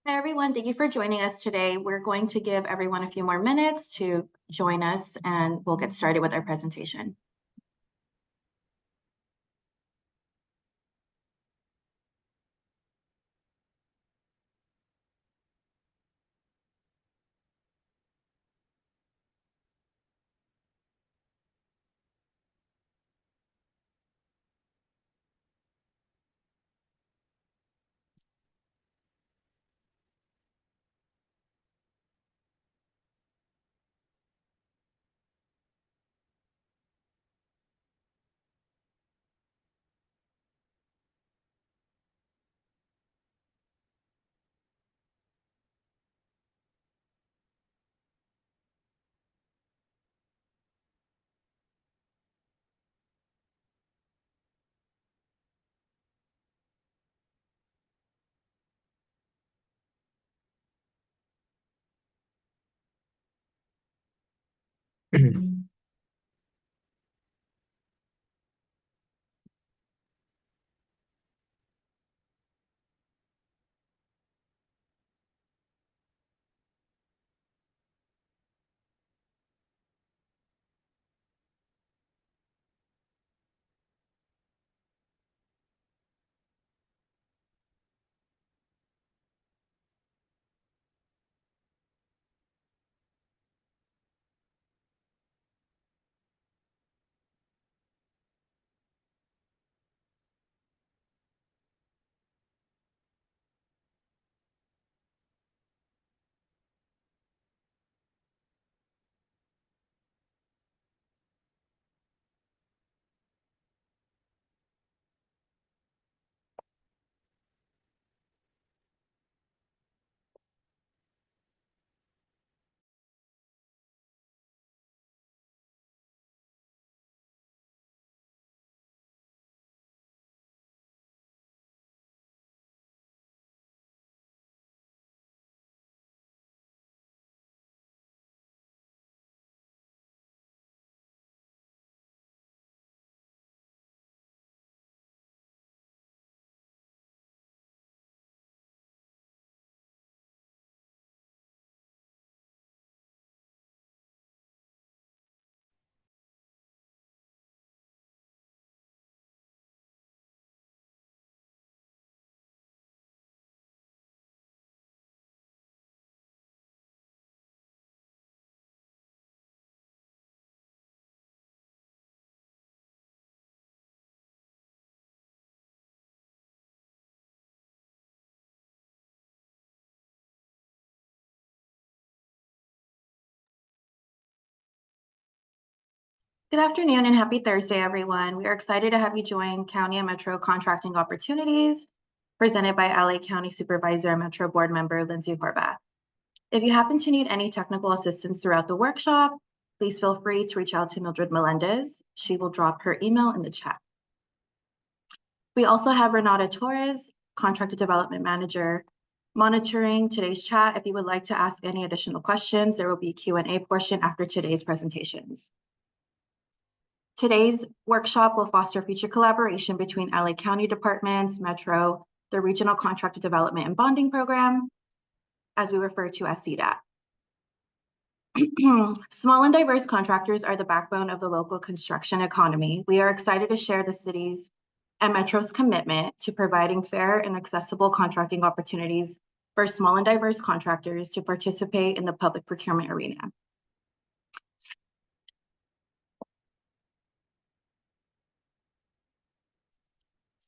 Hi, everyone. Thank you for joining us today. We're going to give everyone a few more minutes to join us, and we'll get started with our presentation. Good afternoon and happy Thursday, everyone. We are excited to have you join County and Metro Contracting Opportunities presented by LA County Supervisor and Metro Board Member Lindsey Horvath. If you happen to need any technical assistance throughout the workshop, please feel free to reach out to Mildred Melendez. She will drop her email in the chat. We also have Renata Torres, Contractor Development Manager, monitoring today's chat. If you would like to ask any additional questions, there will be a Q&A portion after today's presentations. Today's workshop will foster future collaboration between LA County departments, Metro, the Regional Contractor Development and Bonding Program, as we refer to as CDAP. Small and diverse contractors are the backbone of the local construction economy. We are excited to share the city's and Metro's commitment to providing fair and accessible contracting opportunities for small and diverse contractors to participate in the public procurement arena.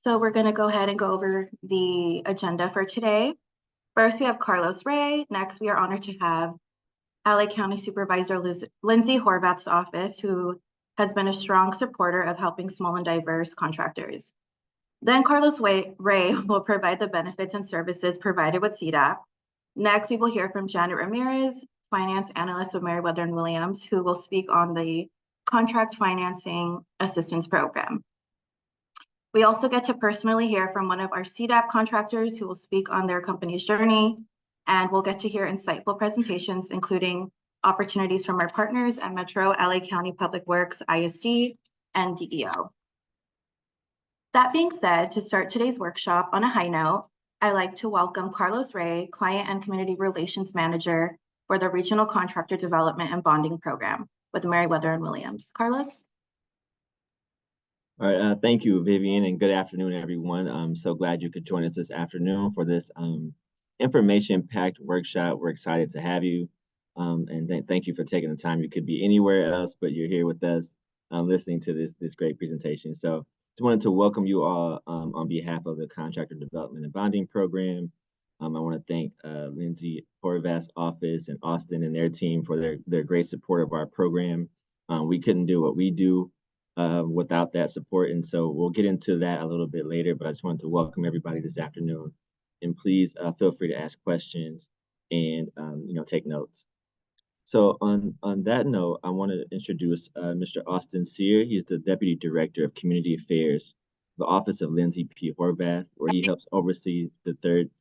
So we're going to go ahead and go over the agenda for today. First, we have Carlos Ray. Next, we are honored to have LA County Supervisor Lindsey Horvath's office, who has been a strong supporter of helping small and diverse contractors. Then Carlos Ray will provide the benefits and services provided with CDAP. Next, we will hear from Janet Ramirez, Finance Analyst with Meriwether & Williams, who will speak on the Contract Financing Assistance Program. We also get to personally hear from one of our CDAP contractors who will speak on their company's journey, and we'll get to hear insightful presentations, including opportunities from our partners at Metro, LA County Public Works, ISD, and DEO. That being said, to start today's workshop on a high note, I'd like to welcome Carlos Ray, Client and Community Relations Manager for the Regional Contractor Development and Bonding Program with Meriwether and Williams. Carlos? All right, thank you, Vivian, and good afternoon, everyone. I'm so glad you could join us this afternoon for this information-packed workshop. We're excited to have you, and thank you for taking the time. You could be anywhere else, but you're here with us, listening to this great presentation. So, just wanted to welcome you all on behalf of the Contractor Development and Bonding Program. I want to thank Lindsey Horvath's office and Austin and their team for their great support of our program. We couldn't do what we do without that support. And so we'll get into that a little bit later, but I just wanted to welcome everybody this afternoon. And please feel free to ask questions and take notes. So on that note, I want to introduce Mr. Austin Sear. He's the Deputy Director of Community Affairs, the Office of Lindsey P. Horvath, where he helps oversee the 3rd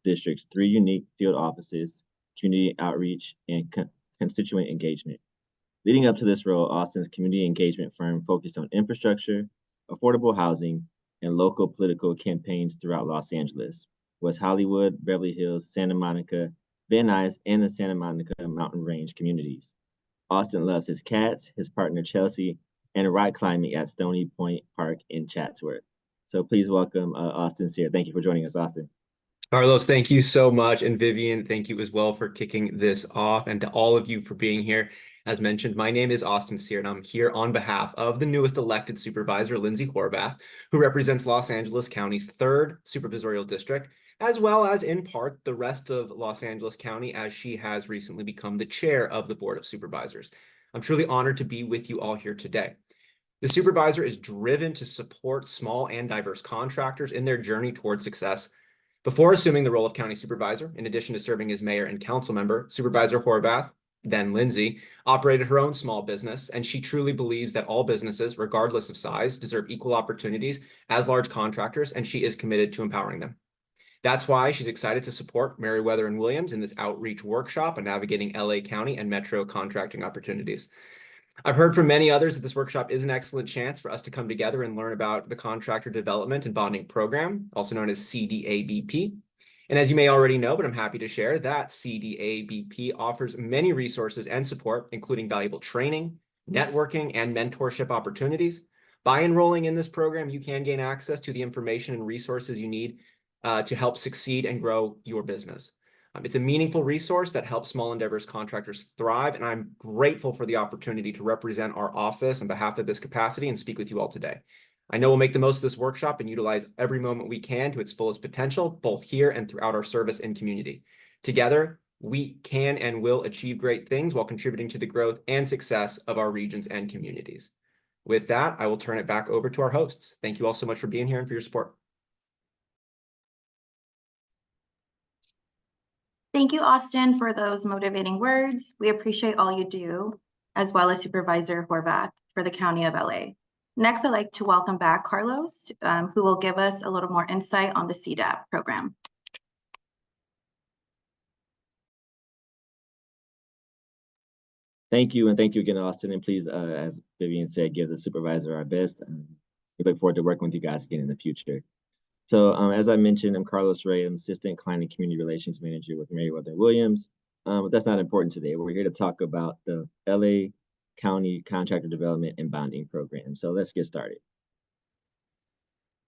District's 3 unique field offices, community outreach, and constituent engagement. Leading up to this role, Austin's community engagement firm focused on infrastructure, affordable housing, and local political campaigns throughout Los Angeles, West Hollywood, Beverly Hills, Santa Monica, Van Nuys, and the Santa Monica Mountain Range communities. Austin loves his cats, his partner Chelsea, and rock climbing at Stony Point Park in Chatsworth. So please welcome Austin Sear. Thank you for joining us, Austin. Carlos, thank you so much. And Vivian, thank you as well for kicking this off, and to all of you for being here. As mentioned, my name is Austin Sear, and I'm here on behalf of the newest elected supervisor, Lindsey Horvath, who represents Los Angeles County's 3rd supervisorial district, as well as in part the rest of Los Angeles County, as she has recently become the chair of the Board of Supervisors. I'm truly honored to be with you all here today. The supervisor is driven to support small and diverse contractors in their journey toward success. Before assuming the role of county supervisor, in addition to serving as mayor and council member, Supervisor Horvath, then Lindsey, operated her own small business, and she truly believes that all businesses, regardless of size, deserve equal opportunities as large contractors, and she is committed to empowering them. That's why she's excited to support Meriwether and Williams in this outreach workshop on navigating LA County and metro contracting opportunities. I've heard from many others that this workshop is an excellent chance for us to come together and learn about the Contractor Development and Bonding Program, also known as CDABP. And as you may already know, but I'm happy to share that CDABP offers many resources and support, including valuable training, networking, and mentorship opportunities. By enrolling in this program, you can gain access to the information and resources you need to help succeed and grow your business. It's a meaningful resource that helps small and diverse contractors thrive, and I'm grateful for the opportunity to represent our office on behalf of this capacity and speak with you all today. I know we'll make the most of this workshop and utilize every moment we can to its fullest potential, both here and throughout our service and community. Together, we can and will achieve great things while contributing to the growth and success of our regions and communities. With that, I will turn it back over to our hosts. Thank you all so much for being here and for your support. Thank you, Austin, for those motivating words. We appreciate all you do, as well as Supervisor Horvath for the County of LA. Next, I'd like to welcome back Carlos, who will give us a little more insight on the CDAP program. Thank you, and thank you again, Austin. And please, as Vivian said, give the supervisor our best. We look forward to working with you guys again in the future. So as I mentioned, I'm Carlos Ray. I'm Assistant Client and Community Relations Manager with Meriwether and Williams. But that's not important today. We're here to talk about the LA County Contractor Development and Bonding Program. So let's get started.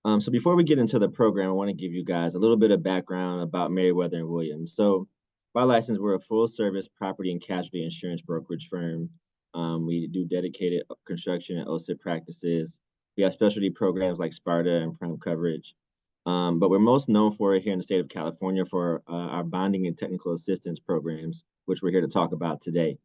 So before we get into the program, I want to give you guys a little bit of background about Meriwether and Williams. So by license, we're a full-service property and casualty insurance brokerage firm. We do dedicated construction and OSIP practices. We have specialty programs like Sparta and Prime Coverage. But we're most known for here in the state of California for our bonding and technical assistance programs, which we're here to talk about today.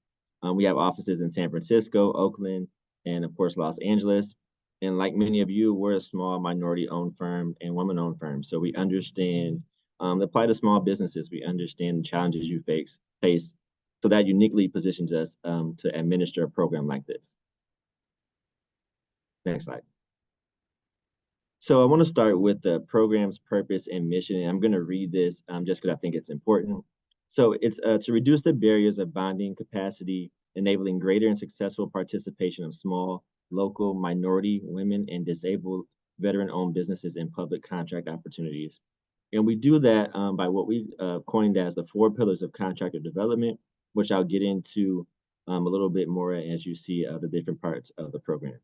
We have offices in San Francisco, Oakland, and of course, Los Angeles. And like many of you, we're a small minority-owned firm and woman-owned firm. So we understand the plight of small businesses. We understand the challenges you face. So that uniquely positions us to administer a program like this. Next slide. So I want to start with the program's purpose and mission, and I'm going to read this just because I think it's important. So it's to reduce the barriers of bonding capacity, enabling greater and successful participation of small, local, minority, women, and disabled veteran-owned businesses in public contract opportunities. And we do that by what we coined as the 4 pillars of contractor development, which I'll get into a little bit more as you see the different parts of the program.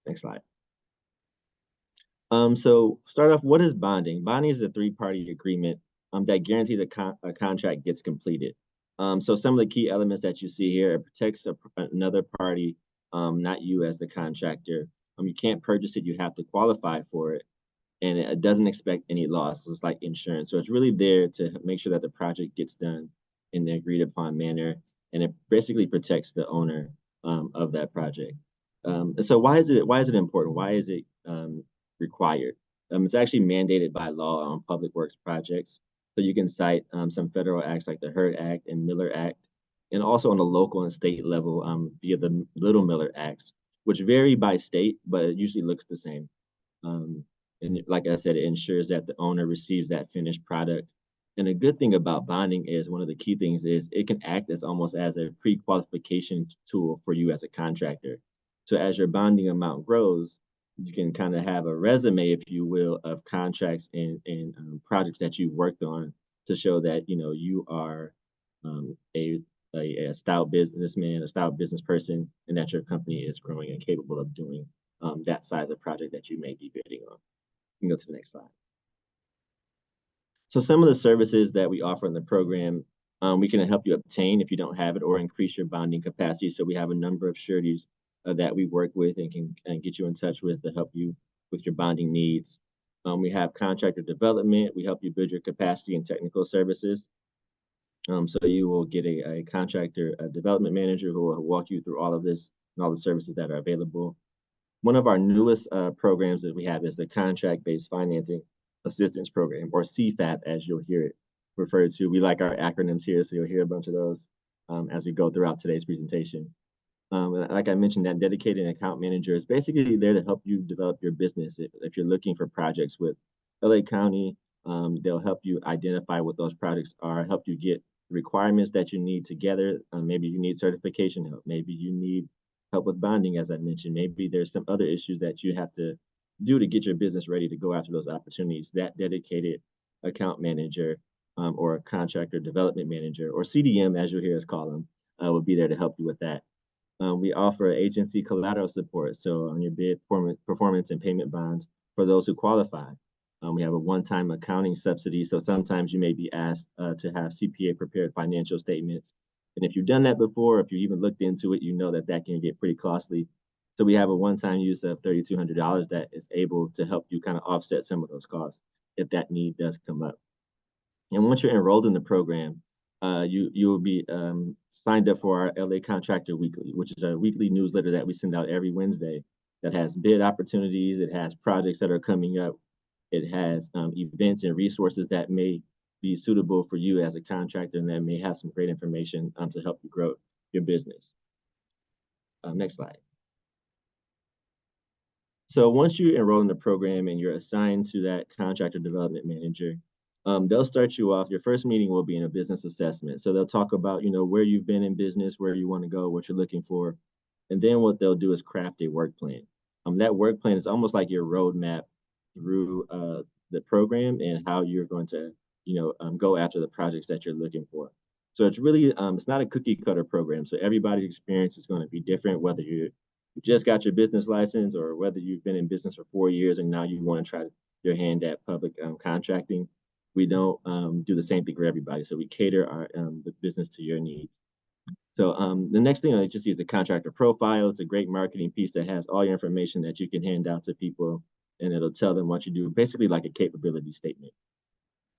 Next slide. So start off, what is bonding? Bonding is a 3-party agreement that guarantees a contract gets completed. So some of the key elements that you see here, it protects another party, not you as the contractor. You can't purchase it, you have to qualify for it. And it doesn't expect any loss. It's like insurance. So it's really there to make sure that the project gets done in the agreed upon manner. And it basically protects the owner of that project. And so why is it important? Why is it required? It's actually mandated by law on public works projects. So you can cite some federal acts like the Hurd Act and Miller Act, and also on the local and state level via the Little Miller Acts, which vary by state, but it usually looks the same. And like I said, it ensures that the owner receives that finished product. And the good thing about bonding is one of the key things is it can act as almost as a pre-qualification tool for you as a contractor. So as your bonding amount grows, you can kind of have a resume, if you will, of contracts and projects that you've worked on to show that you are a stout businessman, a stout business person, and that your company is growing and capable of doing that size of project that you may be bidding on. You can go to the next slide. So some of the services that we offer in the program, we can help you obtain if you don't have it, or increase your bonding capacity. So we have a number of sureties that we work with and can get you in touch with to help you with your bonding needs. We have contractor development. We help you build your capacity and technical services. So you will get a contractor development manager who will walk you through all of this and all the services that are available. One of our newest programs that we have is the Contract-Based Financing Assistance Program, or CFAP, as you'll hear it referred to. We like our acronyms here, so you'll hear a bunch of those as we go throughout today's presentation. Like I mentioned, that dedicated account manager is basically there to help you develop your business. If you're looking for projects with LA County, they'll help you identify what those projects are, help you get the requirements that you need together. Maybe you need certification help. Maybe you need help with bonding, as I mentioned. Maybe there's some other issues that you have to do to get your business ready to go after those opportunities. That dedicated account manager or a contractor development manager, or CDM, as you'll hear us call them, will be there to help you with that. We offer agency collateral support, so on your bid performance and payment bonds for those who qualify. We have a one-time accounting subsidy, so sometimes you may be asked to have CPA prepared financial statements. And if you've done that before, if you even looked into it, you know that that can get pretty costly. So we have a one-time use of $3,200 that is able to help you kind of offset some of those costs if that need does come up. And once you're enrolled in the program, you will be signed up for our LA Contractor Weekly, which is a weekly newsletter that we send out every Wednesday that has bid opportunities. It has projects that are coming up. It has events and resources that may be suitable for you as a contractor, and that may have some great information to help you grow your business. Next slide. So once you enroll in the program and you're assigned to that contractor development manager, they'll start you off. Your first meeting will be in a business assessment. So they'll talk about, where you've been in business, where you want to go, what you're looking for. And then what they'll do is craft a work plan. That work plan is almost like your roadmap through the program and how you're going to, go after the projects that you're looking for. So it's really, it's not a cookie cutter program. So everybody's experience is going to be different, whether you just got your business license or whether you've been in business for 4 years and now you want to try your hand at public contracting. We don't do the same thing for everybody. So we cater our the business to your needs. So the next thing I just see is the contractor profile. It's a great marketing piece that has all your information that you can hand out to people, and it'll tell them what you do, basically like a capability statement.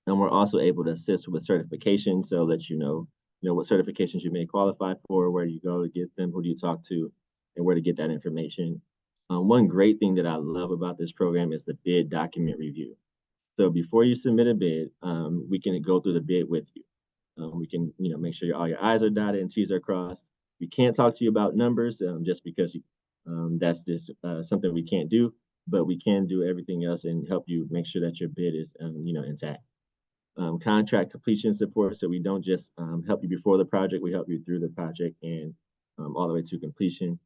And we're also able to assist with certification, so that you know what certifications you may qualify for, where you go to get them, who do you talk to, and where to get that information. One great thing that I love about this program is the bid document review. So before you submit a bid, we can go through the bid with you. We can, make sure all your I's are dotted and T's are crossed. We can't talk to you about numbers just because that's just something we can't do, but we can do everything else and help you make sure that your bid is, intact. Contract completion support. So we don't just help you before the project, we help you through the project and all the way to completion.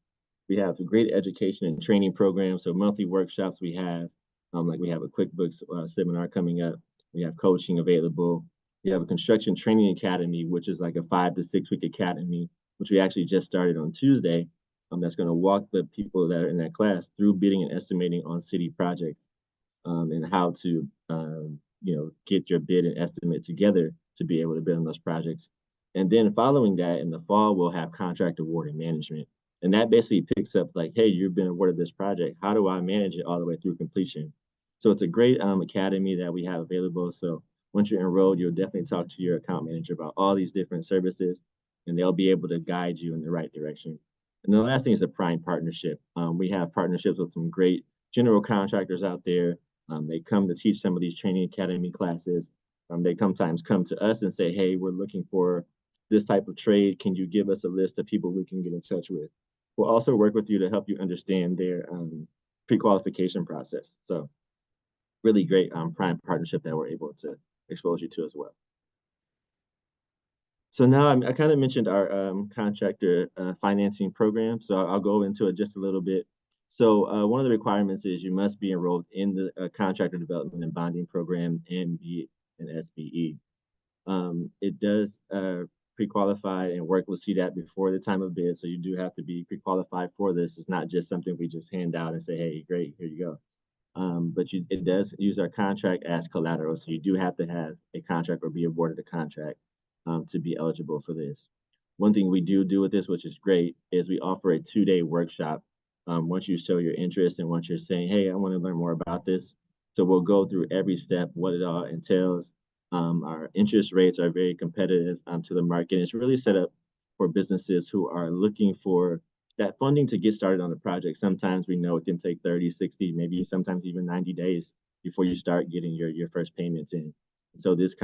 We have a great education and training program. So monthly workshops we have Like we have a QuickBooks seminar coming up. We have coaching available. We have a construction training academy, which is like a 5 to 6 week academy, which we actually just started on Tuesday. That's going to walk the people that are in that class through bidding and estimating on city projects, and how to get your bid and estimate together to be able to bid on those projects. And then following that, in the fall, we'll have contract award and management. And that basically picks up like, hey, you've been awarded this project. How do I manage it all the way through completion? So it's a great academy that we have available. So once you're enrolled, you'll definitely talk to your account manager about all these different services, and they'll be able to guide you in the right direction. And the last thing is a prime partnership. We have partnerships with some great general contractors out there. They come to teach some of these training academy classes. They sometimes come to us and say, hey, we're looking for this type of trade. Can you give us a list of people we can get in touch with? We'll also work with you to help you understand their pre-qualification process. So really great prime partnership that we're able to expose you to as well. So now I kind of mentioned our contractor financing program. So I'll go into it just a little bit. So one of the requirements is you must be enrolled in the contractor development and bonding program and be an SBE. It does pre-qualify and work with CDAP before the time of bid. So you do have to be pre-qualified for this. It's not just something we just hand out and say, hey, great, here you go. But it does use our contract as collateral. So you do have to have a contract or be awarded a contract to be eligible for this. One thing we do with this, which is great, is we offer a 2-day workshop. Once you show your interest and once you're saying, hey, I want to learn more about this. So we'll go through every step, what it all entails. Our interest rates are very competitive to the market. It's really set up for businesses who are looking for that funding to get started on the project. Sometimes we know it can take 30, 60, maybe sometimes even 90 days before you start getting your first payments in. So this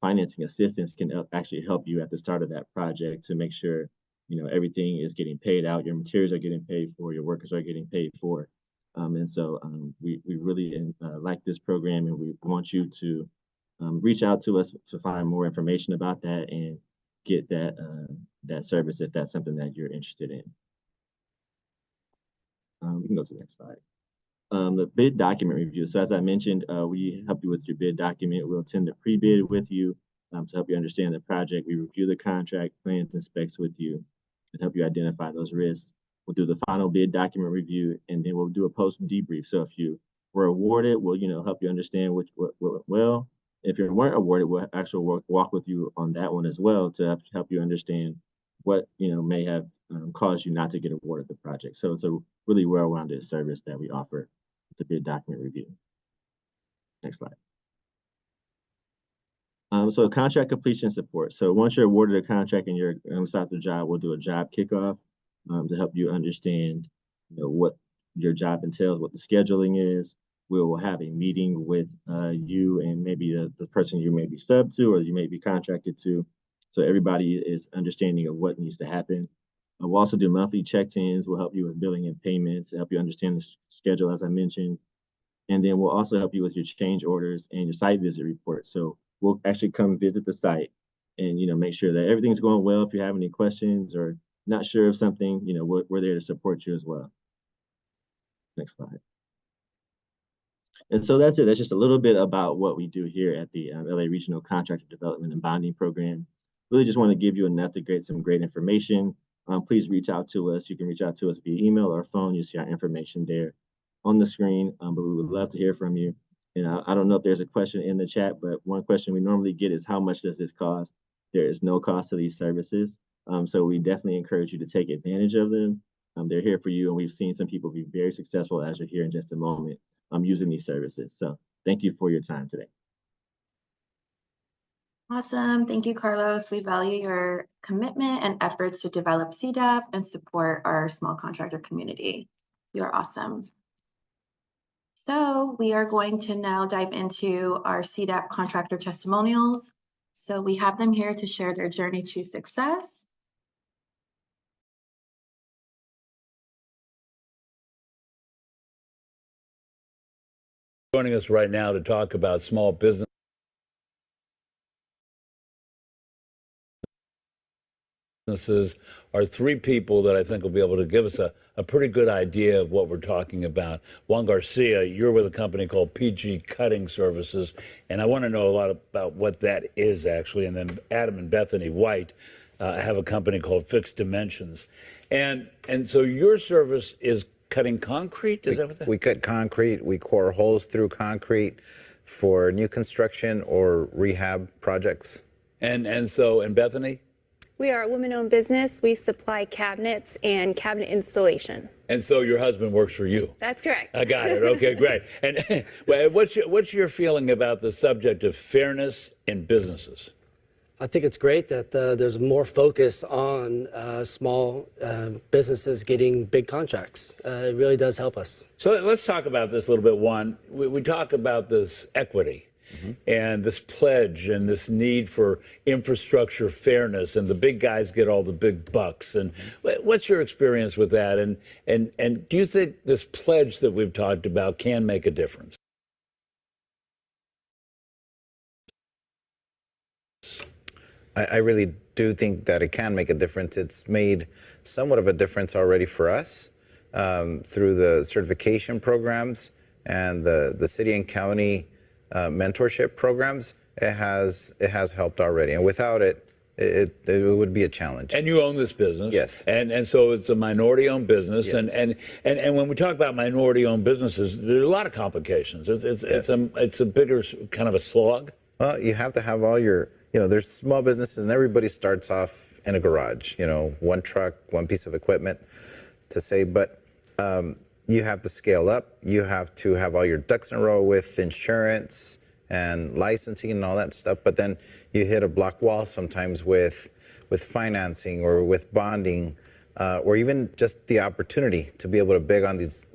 financing assistance can actually help you at the start of that project to make sure everything is getting paid out, your materials are getting paid for, your workers are getting paid for. And so we really like this program, and we want you to reach out to us to find more information about that and get that service if that's something that you're interested in. We can go to the next slide. The bid document review. So as I mentioned, we help you with your bid document. We'll attend the pre-bid with you to help you understand the project. We review the contract, plans, and specs with you and help you identify those risks. We'll do the final bid document review, and then we'll do a post debrief. So if you were awarded, we'll help you understand what went well. If you weren't awarded, we'll actually walk with you on that one as well to help you understand what may have caused you not to get awarded the project. So it's a really well-rounded service that we offer with the bid document review. Next slide. So contract completion support. So once you're awarded a contract and you're going to start the job, we'll do a job kickoff to help you understand what your job entails, what the scheduling is. We will have a meeting with you and maybe the person you may be sub to or you may be contracted to. So everybody is understanding of what needs to happen. We'll also do monthly check-ins. We'll help you with billing and payments, help you understand the schedule, as I mentioned. And then we'll also help you with your change orders and your site visit report. So we'll actually come visit the site and make sure that everything's going well. If you have any questions or not sure of something, we're there to support you as well. Next slide. And so that's it. That's just a little bit about what we do here at the LA Regional Contractor Development and Bonding Program. Really just want to give you enough to get some great information. Please reach out to us. You can reach out to us via email or phone. You see our information there on the screen, but we would love to hear from you. And I don't know if there's a question in the chat, but one question we normally get is how much does this cost? There is no cost to these services. So we definitely encourage you to take advantage of them. They're here for you, and we've seen some people be very successful, as you'll hear in just a moment, using these services. So thank you for your time today. Awesome. Thank you, Carlos. We value your commitment and efforts to develop CDAP and support our small contractor community. You're awesome. So we are going to now dive into our CDAP contractor testimonials. So we have them here to share their journey to success. Joining us right now to talk about small business. businesses are three people that I think will be able to give us a pretty good idea of what we're talking about. Juan Garcia, you're with a company called PG Cutting Services, and I want to know a lot about what that is actually. And then Adam and Bethany White have a company called Fixed Dimensions. And so your service is cutting concrete? Is that what that is? We cut concrete, we core holes through concrete for new construction or rehab projects. And Bethany? We are a woman-owned business. We supply cabinets and cabinet installation. And so your husband works for you? That's correct. I got it. Okay, great. And well, what's your feeling about the subject of fairness in businesses? I think it's great that there's more focus on small businesses getting big contracts. It really does help us. So let's talk about this a little bit, Juan. We talk about this equity. Mm-hmm. And this pledge and this need for infrastructure fairness, and the big guys get all the big bucks. And what's your experience with that? And do you think this pledge that we've talked about can make a difference? I really do think that it can make a difference. It's made somewhat of a difference already for us through the certification programs and the city and county mentorship programs. It has helped already, and without it, it would be a challenge. And you own this business, yes, and so it's a minority-owned business, yes. and when we talk about minority-owned businesses, there's a lot of complications. It's a bigger kind of a slog. Well, you have to have all your, there's small businesses, and everybody starts off in a garage, one truck, one piece of equipment, to say, but. You have to scale up. You have to have all your ducks in a row with insurance and licensing and all that stuff. But then you hit a block wall sometimes with financing or with bonding, or even just the opportunity to be able to bid on these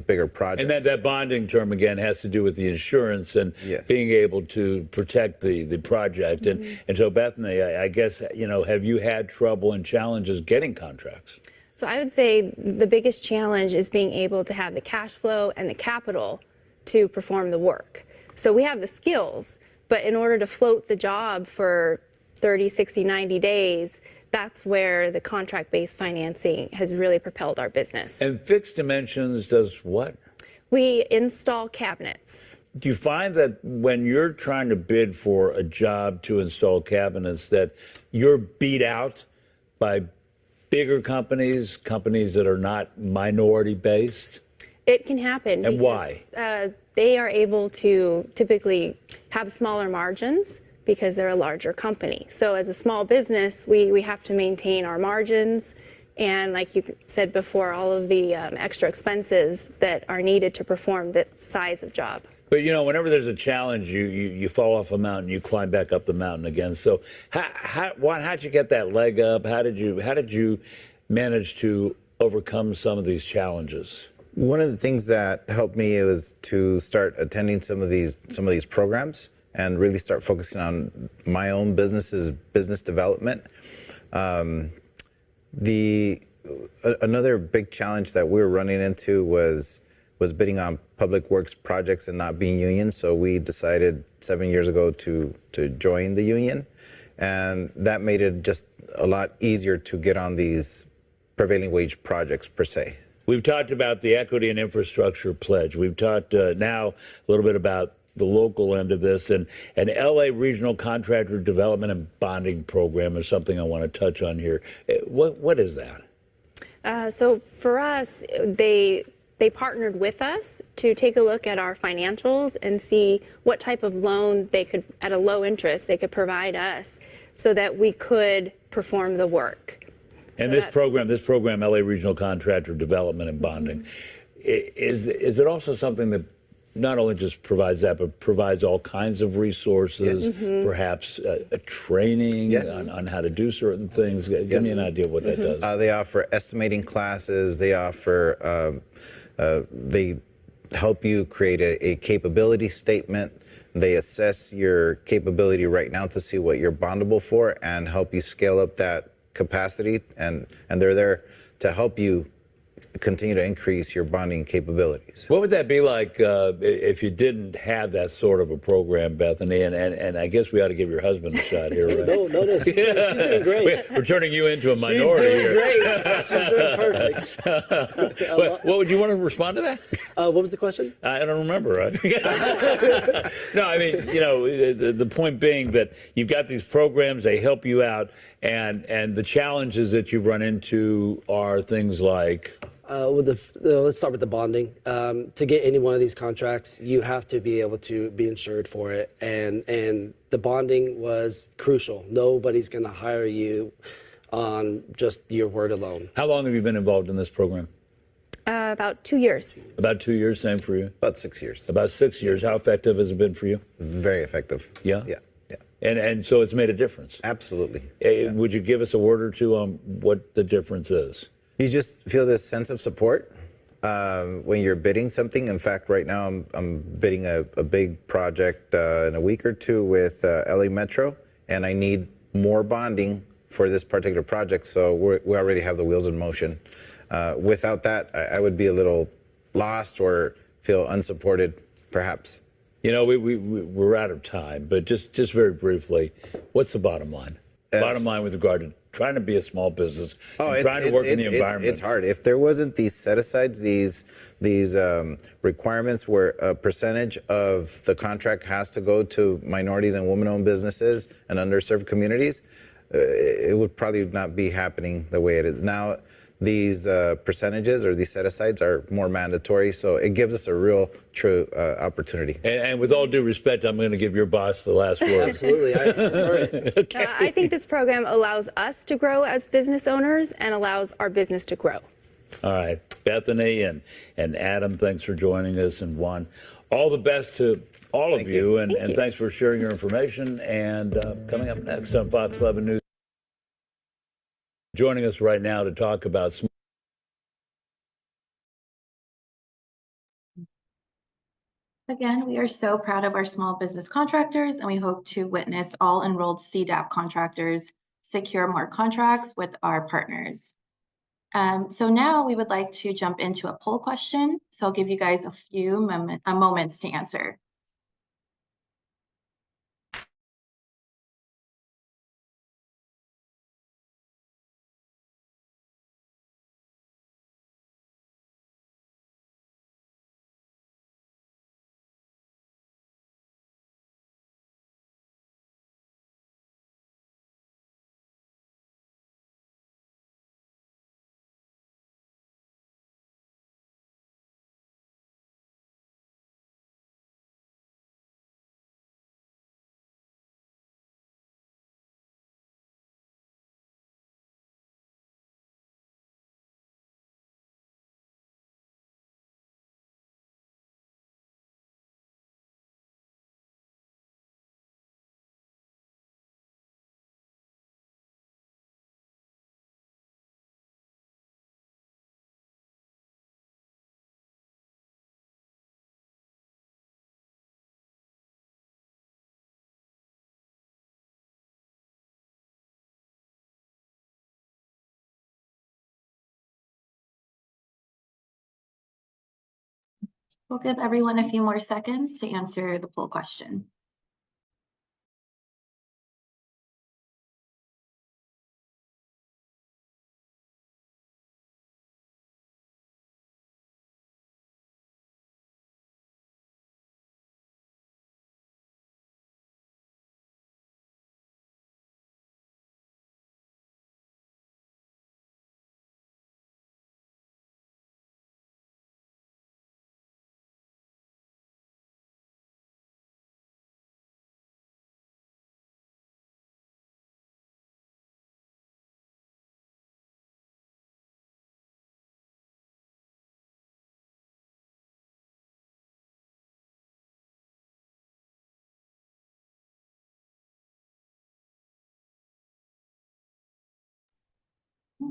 bigger projects. And that bonding term again has to do with the insurance and yes. being able to protect the project. Mm-hmm. And so Bethany, I guess have you had trouble and challenges getting contracts? So I would say the biggest challenge is being able to have the cash flow and the capital to perform the work. So we have the skills, but in order to float the job for 30, 60, 90 days, that's where the contract-based financing has really propelled our business. And Fixed Dimensions does what? We install cabinets. Do you find that when you're trying to bid for a job to install cabinets that you're beat out by bigger companies that are not minority based? It can happen. And why? They are able to typically have smaller margins because they're a larger company. So as a small business, we have to maintain our margins and, like you said before, all of the extra expenses that are needed to perform that size of job. But whenever there's a challenge, you fall off a mountain, you climb back up the mountain again. So how'd you get that leg up? How did you manage to overcome some of these challenges? One of the things that helped me was to start attending some of these programs and really start focusing on my own business development. Another big challenge that we were running into was bidding on public works projects and not being union. So we decided 7 years ago to join the union. And that made it just a lot easier to get on these prevailing wage projects per se. We've talked about the equity and infrastructure pledge. We've talked now a little bit about the local end of this, and an LA Regional Contractor Development and Bonding Program is something I want to touch on here. What is that? So for us, they partnered with us to take a look at our financials and see what type of loan they could, at a low interest, they could provide us so that we could perform the work. And this program, LA Regional Contractor Development and Bonding, is it also something that not only just provides that, but provides all kinds of resources, yes. Perhaps a training yes. on how to do certain things? Give yes. me an idea of what that does. They offer estimating classes. They offer, they help you create a capability statement. They assess your capability right now to see what you're bondable for and help you scale up that capacity. And they're there to help you continue to increase your bonding capabilities. What would that be like if you didn't have that sort of a program, Bethany? And I guess we ought to give your husband a shot here, right? No, she's doing great. We're turning you into a minority She's doing here. great. She's doing perfect. What would you want to respond to that? What was the question? I don't remember, right? No, I mean, the point being that you've got these programs, they help you out, and the challenges that you've run into are things like... let's start with the bonding. To get any one of these contracts, you have to be able to be insured for it, and the bonding was crucial. Nobody's going to hire you on just your word alone. How long have you been involved in this program? About 2 years. About 2 years, same for you? About 6 years. About 6 years. How effective has it been for you? Very effective. Yeah? Yeah. And so it's made a difference. Absolutely. Would you give us a word or two on what the difference is? You just feel this sense of support when you're bidding something. In fact, right now I'm bidding a big project in a week or two with LA Metro, and I need more bonding for this particular project. So we already have the wheels in motion. Without that, I would be a little lost or feel unsupported, perhaps. We're out of time, but just very briefly, what's the bottom line? Bottom line with regard to trying to be a small business, and trying to work in the environment. It's hard. If there wasn't these set-asides, these requirements where a percentage of the contract has to go to minorities and women-owned businesses and underserved communities, it would probably not be happening the way it is now. These percentages or these set-asides are more mandatory, so it gives us a real, true opportunity. And with all due respect, I'm going to give your boss the last word. Absolutely. Sorry. Okay. I think this program allows us to grow as business owners and allows our business to grow. All right, Bethany and Adam, thanks for joining us, and Juan, all the best to all of you, and thanks for sharing your information. And coming up next on Fox 11 News. Joining us right now to talk about Again, we are so proud of our small business contractors, and we hope to witness all enrolled CDAP contractors secure more contracts with our partners. So now we would like to jump into a poll question. So I'll give you guys a few moments to answer. We'll give everyone a few more seconds to answer the poll question.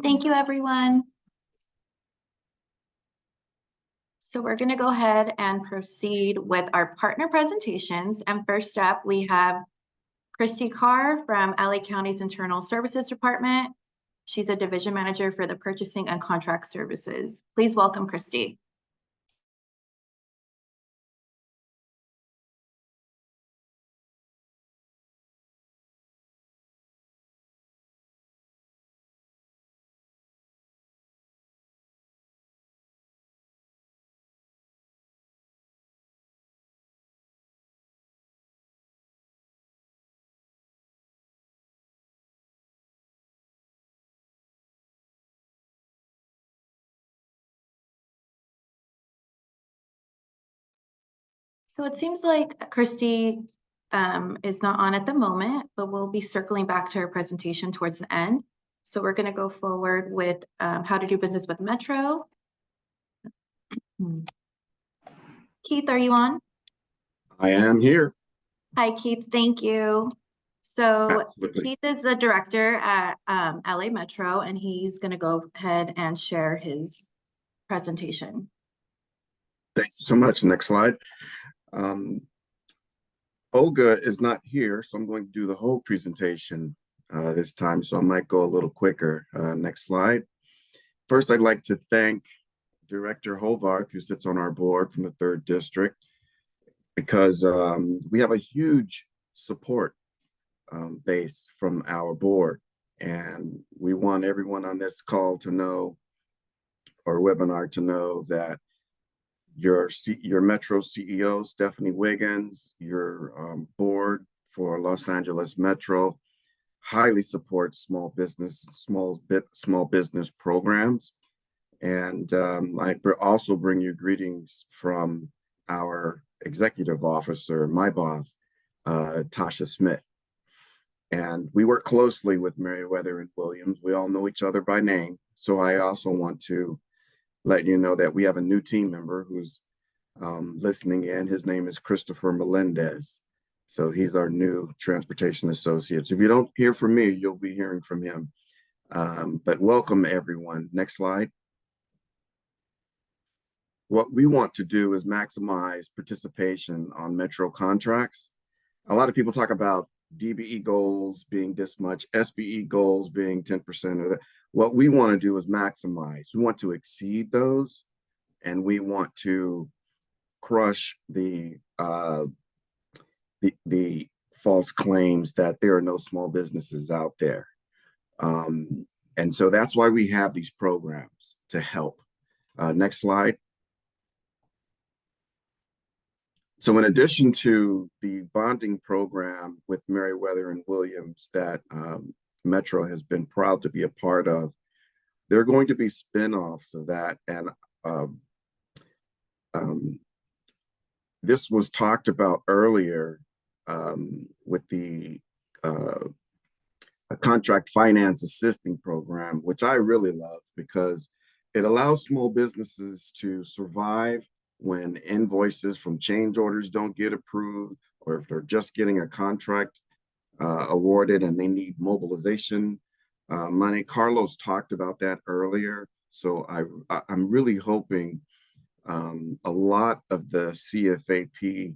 Thank you, everyone. So we're going to go ahead and proceed with our partner presentations. And first up, we have Christy Carr from LA County's Internal Services Department, She's a division manager for the purchasing and contract services. Please welcome Christy. So it seems like Christy is not on at the moment, but we'll be circling back to her presentation towards the end. So we're going to go forward with how to do business with Metro. Keith, are you on? I am here. Hi, Keith. Thank you. So Absolutely. Keith is the director at LA Metro, and he's going to go ahead and share his presentation. Thank you so much. Next slide. Olga is not here, so I'm going to do the whole presentation this time, so I might go a little quicker. Next slide. First, I'd like to thank Director Horvath, who sits on our board from the 3rd District, because we have a huge support base from our board, and we want everyone on this call to know, or webinar to know, that your Metro CEO, Stephanie Wiggins, your board for Los Angeles Metro highly supports small business programs. And I also bring you greetings from our executive officer, my boss, Tasha Smith. And we work closely with Meriwether and Williams. We all know each other by name. So I also want to let you know that we have a new team member who's listening in. His name is Christopher Melendez. So he's our new transportation associate. So if you don't hear from me, you'll be hearing from him. But welcome, everyone. Next slide. What we want to do is maximize participation on Metro contracts. A lot of people talk about DBE goals being this much, SBE goals being 10% of it. What we want to do is maximize. We want to exceed those, and we want to crush the false claims that there are no small businesses out there. And so that's why we have these programs to help. Next slide. So in addition to the bonding program with Meriwether and Williams that Metro has been proud to be a part of, there are going to be spin-offs of that. And this was talked about earlier with the contract finance assisting program, which I really love because it allows small businesses to survive when invoices from change orders don't get approved, or if they're just getting a contract awarded and they need mobilization money. Carlos talked about that earlier. So I'm really hoping a lot of the CFAP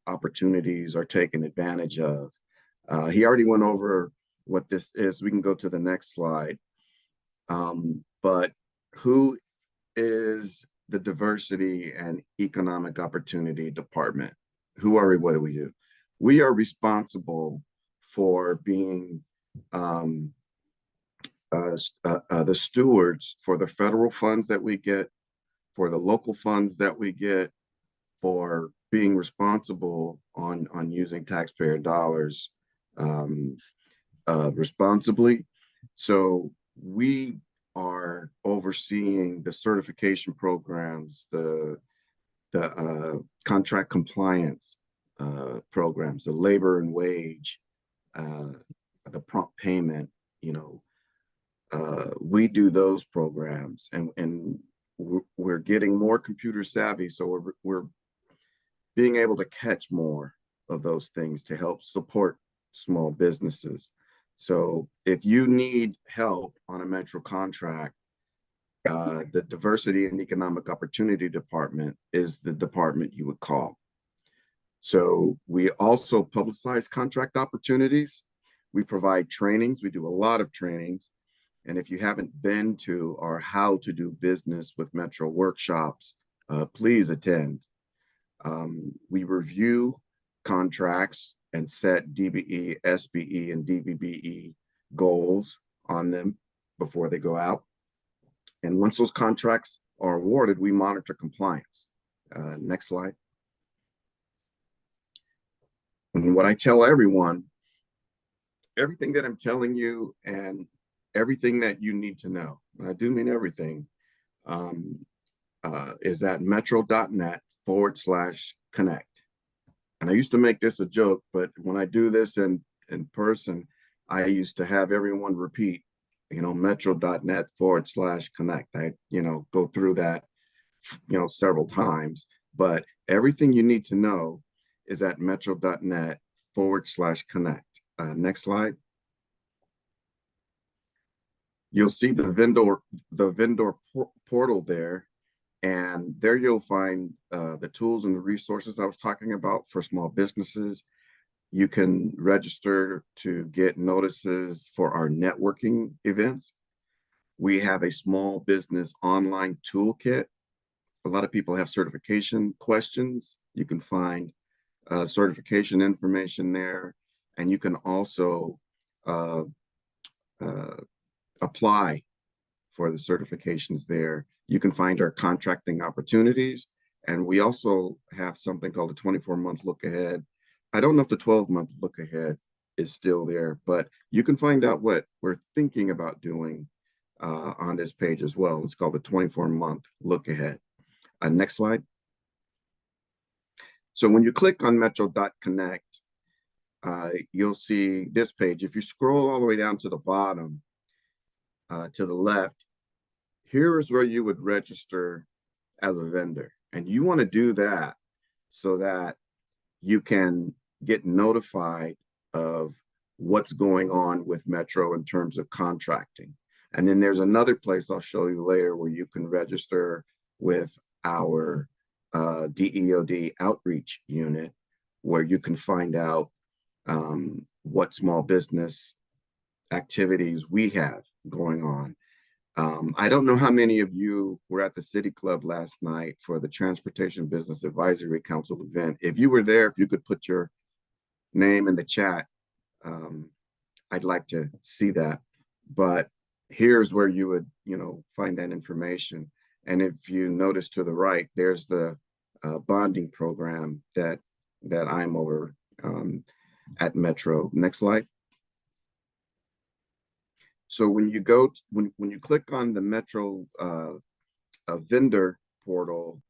opportunities are taken advantage of. He already went over what this is. We can go to the next slide. But who is the Diversity and Economic Opportunity Department? What do we do? We are responsible for being the stewards for the federal funds that we get, for the local funds that we get, for being responsible on using taxpayer dollars responsibly. So we are overseeing the certification programs, the contract compliance programs, the labor and wage, the prompt payment. We do those programs, and we're getting more computer savvy, so we're being able to catch more of those things to help support small businesses. So if you need help on a Metro contract, the Diversity and Economic Opportunity Department is the department you would call. So we also publicize contract opportunities. We provide trainings. We do a lot of trainings. And if you haven't been to our How to Do Business with Metro workshops, please attend. We review contracts and set DBE, SBE, and DBBE goals on them before they go out. And once those contracts are awarded, we monitor compliance. Next slide. And what I tell everyone, everything that I'm telling you and everything that you need to know, and I do mean everything, is at metro.net/connect. And I used to make this a joke, but when I do this in person, I used to have everyone repeat, metro.net/connect. I, go through that, several times, but everything you need to know is at metro.net/connect. Next slide. You'll see the vendor portal there, and there you'll find the tools and the resources I was talking about for small businesses. You can register to get notices for our networking events. We have a small business online toolkit. A lot of people have certification questions. You can find certification information there, and you can also apply for the certifications there. You can find our contracting opportunities, and we also have something called a 24-month look ahead. I don't know if the 12-month look ahead is still there, but you can find out what we're thinking about doing on this page as well. It's called the 24-month look ahead. Next slide. So when you click on metro.connect, you'll see this page. If you scroll all the way down to the bottom, to the left, here is where you would register as a vendor. And you want to do that so that you can get notified of what's going on with Metro in terms of contracting. And then there's another place I'll show you later where you can register with our DEOD outreach unit, where you can find out what small business activities we have going on. I don't know how many of you were at the City Club last night for the Transportation Business Advisory Council event. If you were there, if you could put your name in the chat, I'd like to see that. But here's where you would, find that information. And if you notice to the right, there's the bonding program that I'm over at Metro. Next slide. So when you go, when you click on the Metro vendor portal,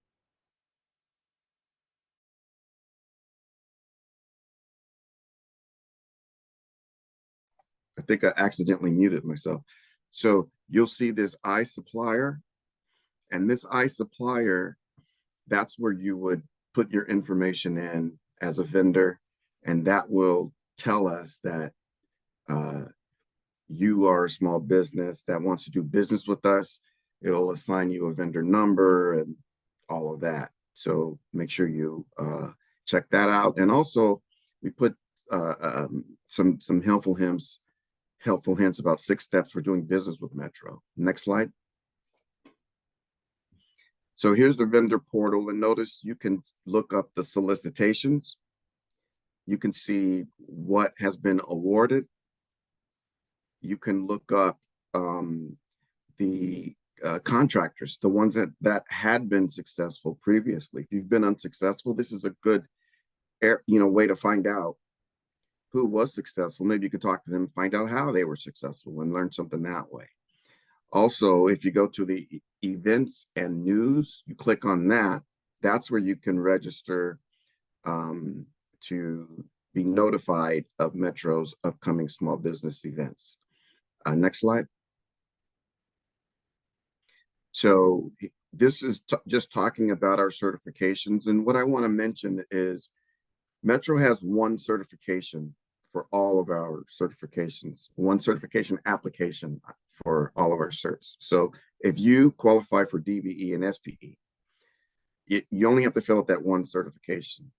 I think I accidentally muted myself. So you'll see this iSupplier, and this iSupplier, that's where you would put your information in as a vendor, and that will tell us that you are a small business that wants to do business with us. It'll assign you a vendor number and all of that. So make sure you check that out. And also, we put some helpful hints about 6 steps for doing business with Metro. Next slide. So here's the vendor portal, and notice you can look up the solicitations. You can see what has been awarded. You can look up the contractors, the ones that had been successful previously. If you've been unsuccessful, this is a good way to find out who was successful. Maybe you could talk to them, find out how they were successful, and learn something that way. Also, if you go to the events and news, you click on that. That's where you can register to be notified of Metro's upcoming small business events. Next slide. So this is just talking about our certifications. And what I want to mention is Metro has one certification for all of our certifications, one certification application for all of our certs. So if you qualify for DBE and SPE, you only have to fill out that one certification.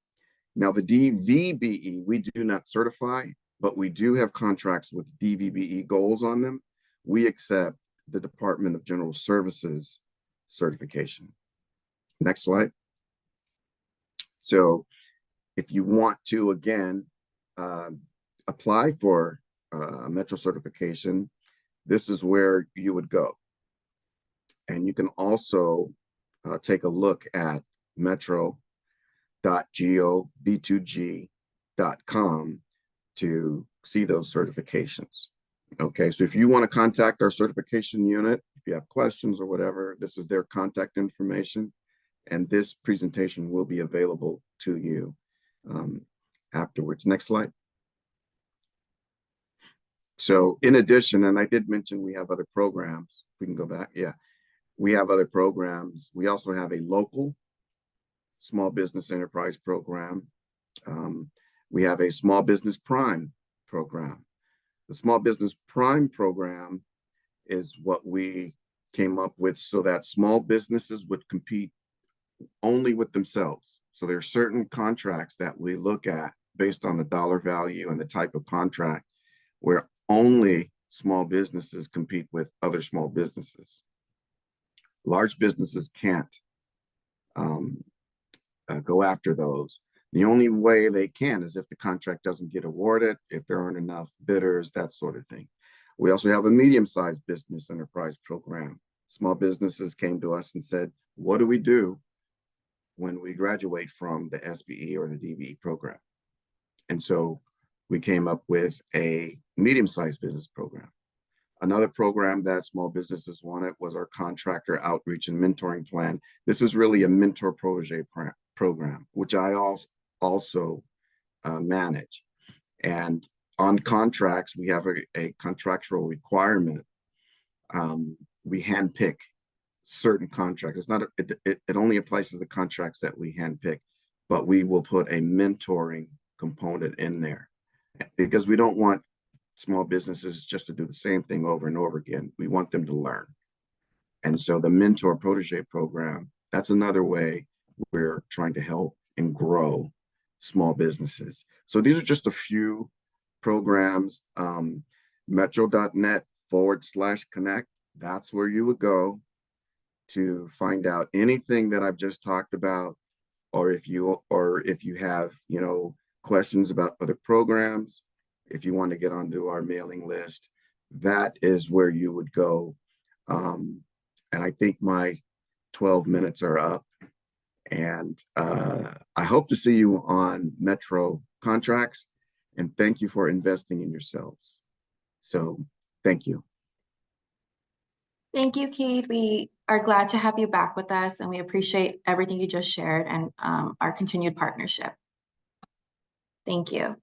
Now the DVBE, we do not certify, but we do have contracts with DVBE goals on them. we accept the Department of General Services certification. Next slide. So if you want to, again, apply for Metro certification, this is where you would go. And you can also take a look at metro.gov2g.com to see those certifications. Okay, so if you want to contact our certification unit, if you have questions or whatever, this is their contact information, and this presentation will be available to you afterwards. Next slide. So in addition, and I did mention we have other programs. If we can go back, yeah. We have other programs. We also have a local small business enterprise program. We have a small business prime program. The small business prime program is what we came up with so that small businesses would compete only with themselves. So there are certain contracts that we look at based on the dollar value and the type of contract where only small businesses compete with other small businesses. Large businesses can't go after those. The only way they can is if the contract doesn't get awarded, if there aren't enough bidders, that sort of thing. We also have a medium-sized business enterprise program. Small businesses came to us and said, what do we do when we graduate from the SBE or the DBE program? And so we came up with a medium-sized business program. Another program that small businesses wanted was our contractor outreach and mentoring plan. This is really a mentor protege program, which I also manage. And on contracts, we have a contractual requirement. We handpick certain contracts. It's not it only applies to the contracts that we handpick, but we will put a mentoring component in there because we don't want small businesses just to do the same thing over and over again. We want them to learn. And so the mentor protege program, that's another way we're trying to help and grow small businesses. So these are just a few programs. Metro.net/connect. That's where you would go to find out anything that I've just talked about, or if you have, questions about other programs, if you want to get onto our mailing list, that is where you would go. And I think my 12 minutes are up. And I hope to see you on Metro contracts. And thank you for investing in yourselves. So thank you. Thank you, Keith. We are glad to have you back with us, and we appreciate everything you just shared and our continued partnership. Thank you.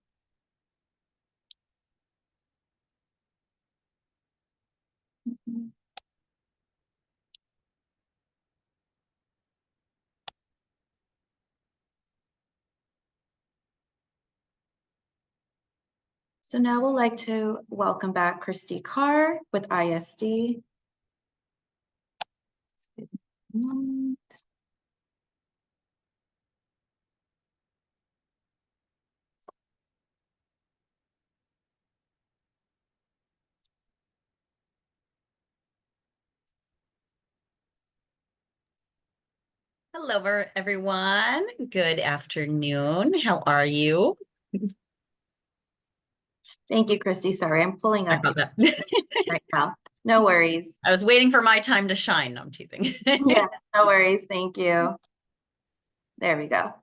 So now we'd like to welcome back Christy Carr with ISD. Hello, everyone. Good afternoon. How are you? Thank you, Christy. Sorry, I'm pulling up About that. right now. No worries. I was waiting for my time to shine. No, I'm teasing. Yes, no worries. Thank you. There we go.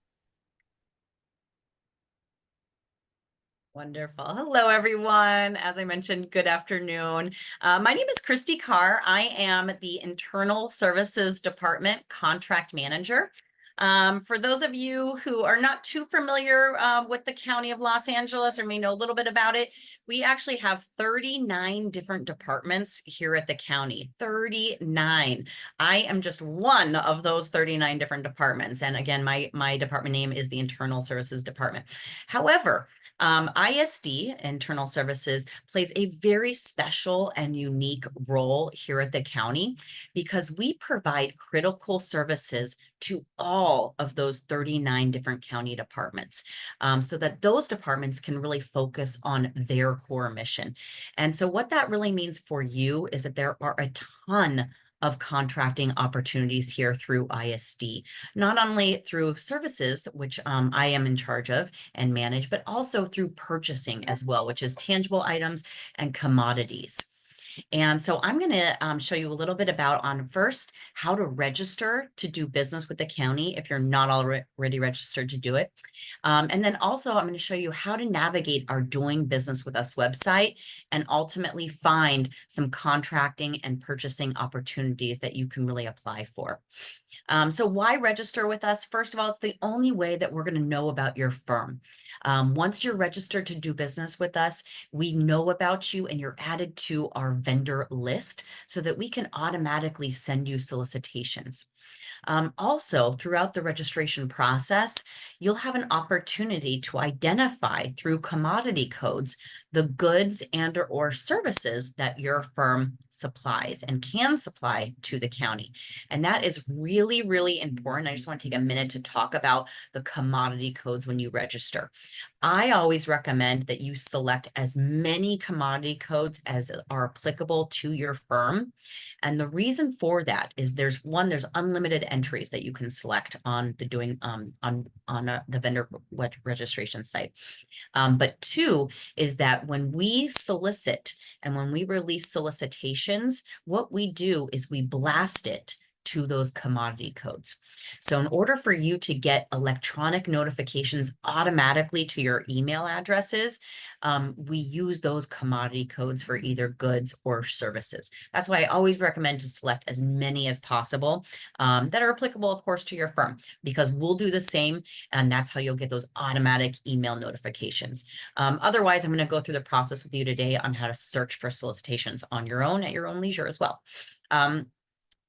Wonderful. Hello, everyone. As I mentioned, good afternoon. My name is Christy Carr. I am the Internal Services Department Contract Manager. For those of you who are not too familiar with the County of Los Angeles or may know a little bit about it, we actually have 39 different departments here at the county. 39. I am just one of those 39 different departments. And again, my department name is the Internal Services Department. However, ISD, Internal Services, plays a very special and unique role here at the county because we provide critical services to all of those 39 different county departments, so that those departments can really focus on their core mission. And so what that really means for you is that there are a ton of contracting opportunities here through ISD, not only through services, which I am in charge of and manage, but also through purchasing as well, which is tangible items and commodities. And so I'm going to show you a little bit about first how to register to do business with the county if you're not already registered to do it. And then also I'm going to show you how to navigate our Doing Business with Us website and ultimately find some contracting and purchasing opportunities that you can really apply for. So why register with us? First of all, it's the only way that we're going to know about your firm. Once you're registered to do business with us, we know about you and you're added to our vendor list so that we can automatically send you solicitations. Also, throughout the registration process, you'll have an opportunity to identify through commodity codes the goods and or services that your firm supplies and can supply to the county. And that is really, really important. I just want to take a minute to talk about the commodity codes when you register. I always recommend that you select as many commodity codes as are applicable to your firm. And the reason for that is there's unlimited entries that you can select on the the vendor registration site. But two is that when we solicit and when we release solicitations, what we do is we blast it to those commodity codes. So in order for you to get electronic notifications automatically to your email addresses, we use those commodity codes for either goods or services. That's why I always recommend to select as many as possible that are applicable, of course, to your firm, because we'll do the same, and that's how you'll get those automatic email notifications. Otherwise, I'm going to go through the process with you today on how to search for solicitations on your own at your own leisure as well.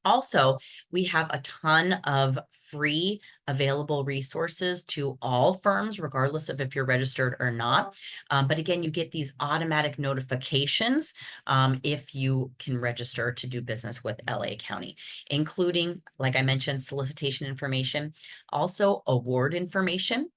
Also, we have a ton of free available resources to all firms, regardless of if you're registered or not. But again, you get these automatic notifications if you can register to do business with LA County, including, like I mentioned, solicitation information, also award information.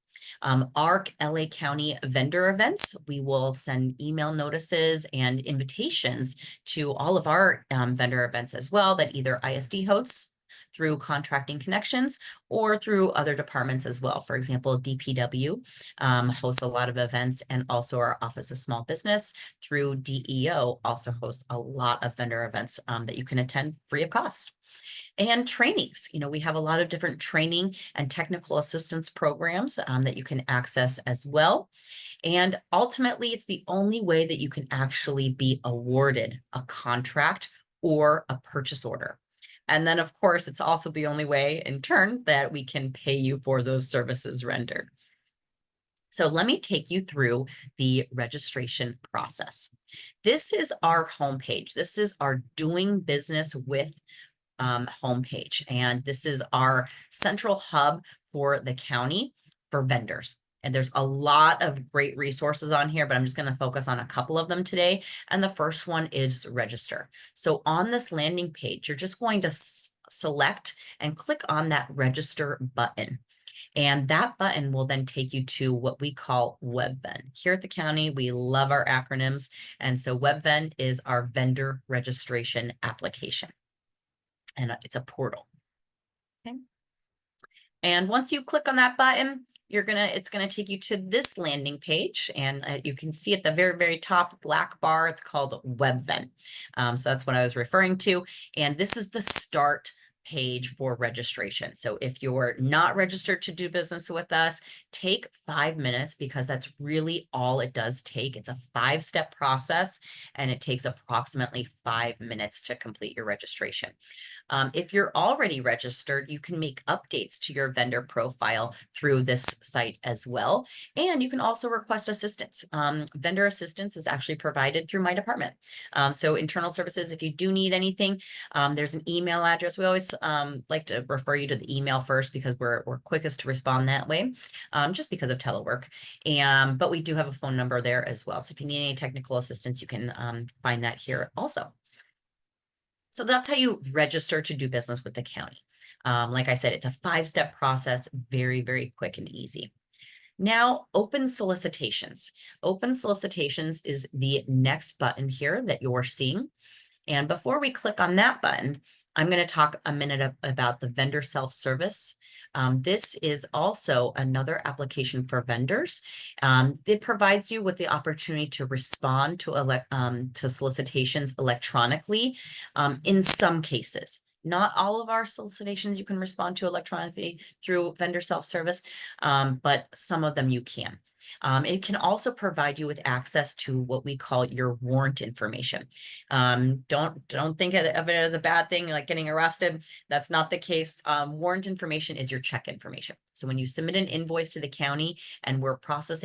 ARC LA County vendor events, we will send email notices and invitations to all of our vendor events as well that either ISD hosts through Contracting Connections or through other departments as well. For example, DPW hosts a lot of events, and also our Office of Small Business through DEO also hosts a lot of vendor events that you can attend free of cost. And trainings, we have a lot of different training and technical assistance programs that you can access as well. And ultimately, it's the only way that you can actually be awarded a contract or a purchase order. And then, of course, it's also the only way in turn that we can pay you for those services rendered. So let me take you through the registration process. This is our homepage. This is our Doing Business with homepage. And this is our central hub for the county for vendors. And there's a lot of great resources on here, but I'm just going to focus on a couple of them today. And the first one is register. So on this landing page, you're just going to select and click on that register button. And that button will then take you to what we call WebVen. Here at the county, we love our acronyms. And so WebVen is our vendor registration application. And it's a portal. Okay. And once you click on that button, it's gonna take you to this landing page, and you can see at the very, very top black bar, it's called WebVen. So that's what I was referring to. And this is the start page for registration. So if you're not registered to do business with us, take 5 minutes, because that's really all it does take. It's a 5-step process, and it takes approximately 5 minutes to complete your registration. If you're already registered, you can make updates to your vendor profile through this site as well. And you can also request assistance. Vendor assistance is actually provided through my department. So internal services, if you do need anything, there's an email address. We always like to refer you to the email first because we're quickest to respond that way, just because of telework. But we do have a phone number there as well. So if you need any technical assistance, you can find that here also. So that's how you register to do business with the county. Like I said, it's a 5-step process, very, very quick and easy. Now, open solicitations. Open solicitations is the next button here that you're seeing. And before we click on that button, I'm going to talk a minute about the vendor self-service. This is also another application for vendors. It provides you with the opportunity to respond to solicitations electronically in some cases. Not all of our solicitations you can respond to electronically through vendor self-service, but some of them you can. It can also provide you with access to what we call your warrant information. Don't think of it as a bad thing, like getting arrested. That's not the case. Warrant information is your check information. So when you submit an invoice to the county and we process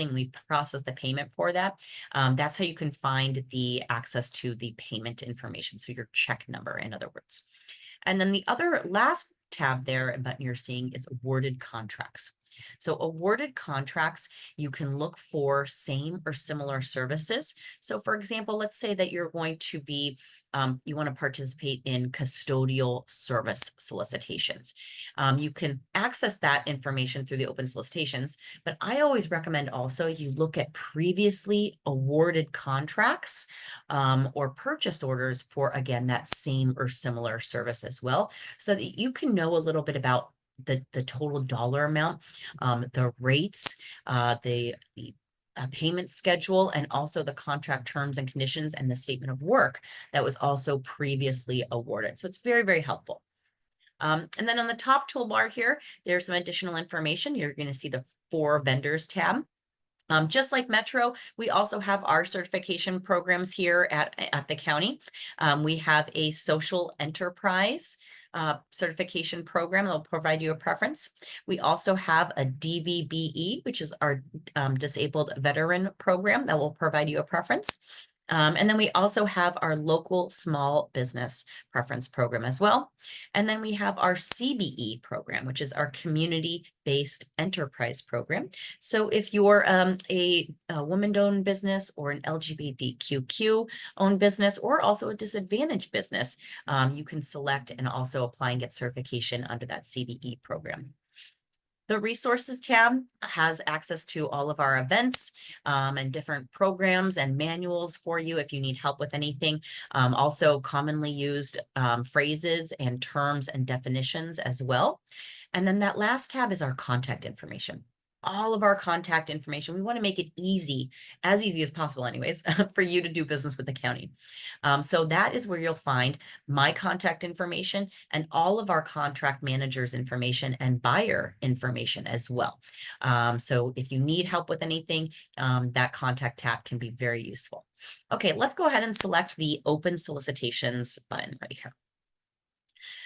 the payment for that, that's how you can find the access to the payment information. So your check number, in other words. And then the last tab there and button you're seeing is awarded contracts. So awarded contracts, you can look for same or similar services. So for example, let's say that you're going to be, you want to participate in custodial service solicitations. You can access that information through the open solicitations, but I always recommend also you look at previously awarded contracts or purchase orders for, again, that same or similar service as well, so that you can know a little bit about the total dollar amount, the rates, the payment schedule, and also the contract terms and conditions and the statement of work that was also previously awarded. So it's very, very helpful. And then on the top toolbar here, there's some additional information. You're going to see the For Vendors tab. Just like Metro, we also have our certification programs here at the county. We have a social enterprise certification program that will provide you a preference. We also have a DVBE, which is our disabled veteran program that will provide you a preference. And then we also have our local small business preference program as well. And then we have our CBE program, which is our community-based enterprise program. So if you're a woman-owned business or an LGBTQ-owned business or also a disadvantaged business, you can select and also apply and get certification under that CBE program. The resources tab has access to all of our events and different programs and manuals for you if you need help with anything. Also commonly used phrases and terms and definitions as well. And then that last tab is our contact information. All of our contact information. We want to make it easy as possible anyways, for you to do business with the county. So that is where you'll find my contact information and all of our contract managers information and buyer information as well. So if you need help with anything, that contact tab can be very useful. Okay, let's go ahead and select the open solicitations button right here.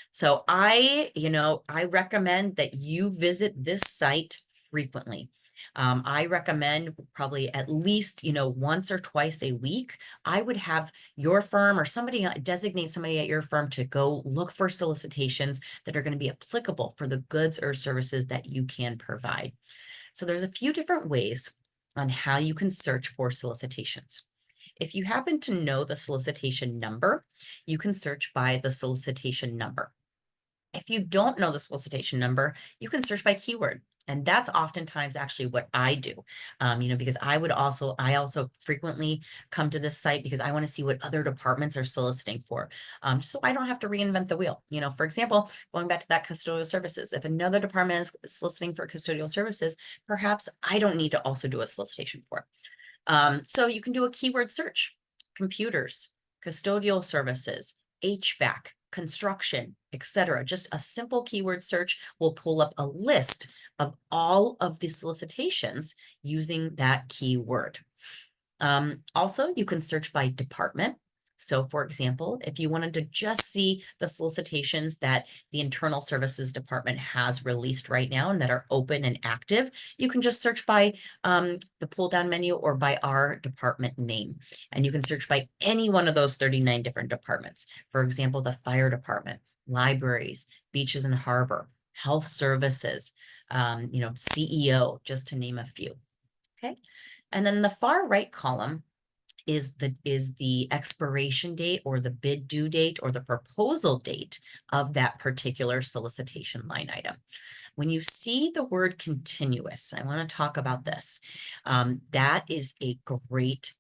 So I recommend that you visit this site frequently. I recommend probably at least, once or twice a week, I would have your firm or somebody designate somebody at your firm to go look for solicitations that are going to be applicable for the goods or services that you can provide. So there's a few different ways on how you can search for solicitations. If you happen to know the solicitation number, you can search by the solicitation number. If you don't know the solicitation number, you can search by keyword. And that's oftentimes actually what I do, because I also frequently come to this site because I want to see what other departments are soliciting for, so I don't have to reinvent the wheel. For example, going back to that custodial services, if another department is soliciting for custodial services, perhaps I don't need to also do a solicitation for it. So you can do a keyword search: computers, custodial services, HVAC, construction, etc. Just a simple keyword search will pull up a list of all of the solicitations using that keyword. Also, you can search by department. So for example, if you wanted to just see the solicitations that the Internal Services Department has released right now and that are open and active, you can just search by the pull down menu or by our department name. And you can search by any one of those 39 different departments. For example, the fire department, libraries, beaches and harbor, health services, CEO, just to name a few. Okay. And then the far right column is the expiration date or the bid due date or the proposal date of that particular solicitation line item. When you see the word continuous, I want to talk about this. That is a great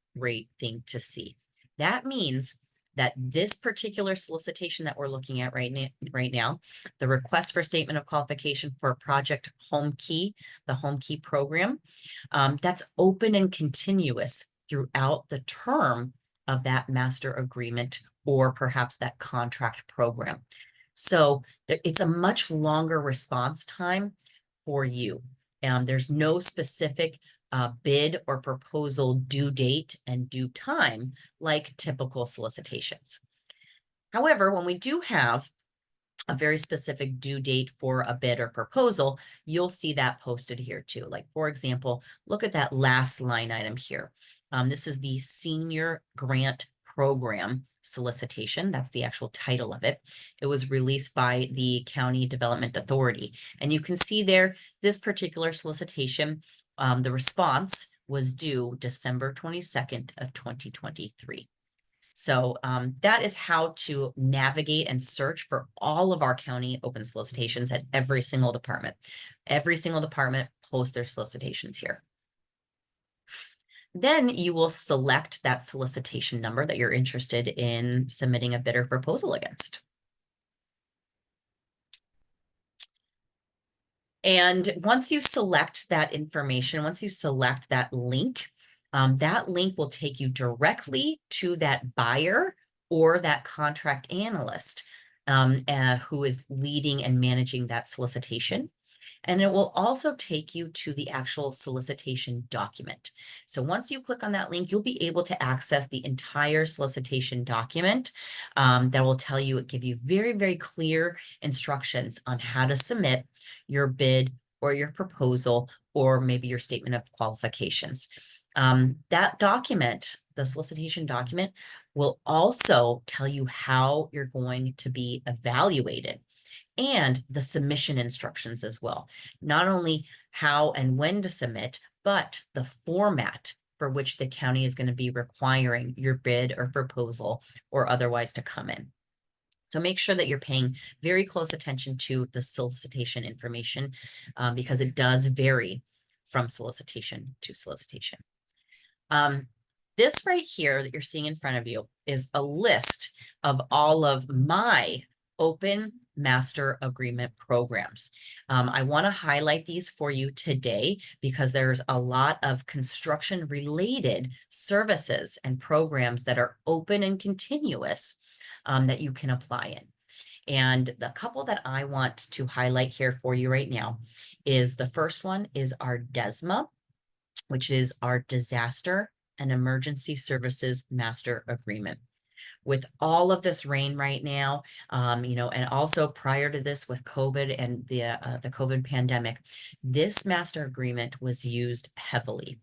thing to see. That means that this particular solicitation that we're looking at right now, the request for statement of qualification for Project Home Key, the Home Key program, that's open and continuous throughout the term of that master agreement or perhaps that contract program. So it's a much longer response time for you. There's no specific bid or proposal due date and due time like typical solicitations. However, when we do have a very specific due date for a bid or proposal, you'll see that posted here too. Like for example, look at that last line item here. This is the Senior Grant Program solicitation. That's the actual title of it. It was released by the County Development Authority. And you can see there, this particular solicitation, the response was due December 22nd of 2023. So that is how to navigate and search for all of our county open solicitations at every single department. Every single department posts their solicitations here. Then you will select that solicitation number that you're interested in submitting a bid or proposal against. And once you select that information, once you select that link will take you directly to that buyer or that contract analyst who is leading and managing that solicitation. And it will also take you to the actual solicitation document. So once you click on that link, you'll be able to access the entire solicitation document that will tell you, give you very, very clear instructions on how to submit your bid or your proposal or maybe your statement of qualifications. That document, the solicitation document, will also tell you how you're going to be evaluated and the submission instructions as well. Not only how and when to submit, but the format for which the county is going to be requiring your bid or proposal or otherwise to come in. So make sure that you're paying very close attention to the solicitation information because it does vary from solicitation to solicitation. This right here that you're seeing in front of you is a list of all of my open master agreement programs. I want to highlight these for you today because there's a lot of construction related services and programs that are open and continuous that you can apply in. And the couple that I want to highlight here for you right now is the first one is our DESMA, which is our Disaster and Emergency Services Master Agreement. With all of this rain right now, and also prior to this with COVID and the COVID pandemic, this master agreement was used heavily.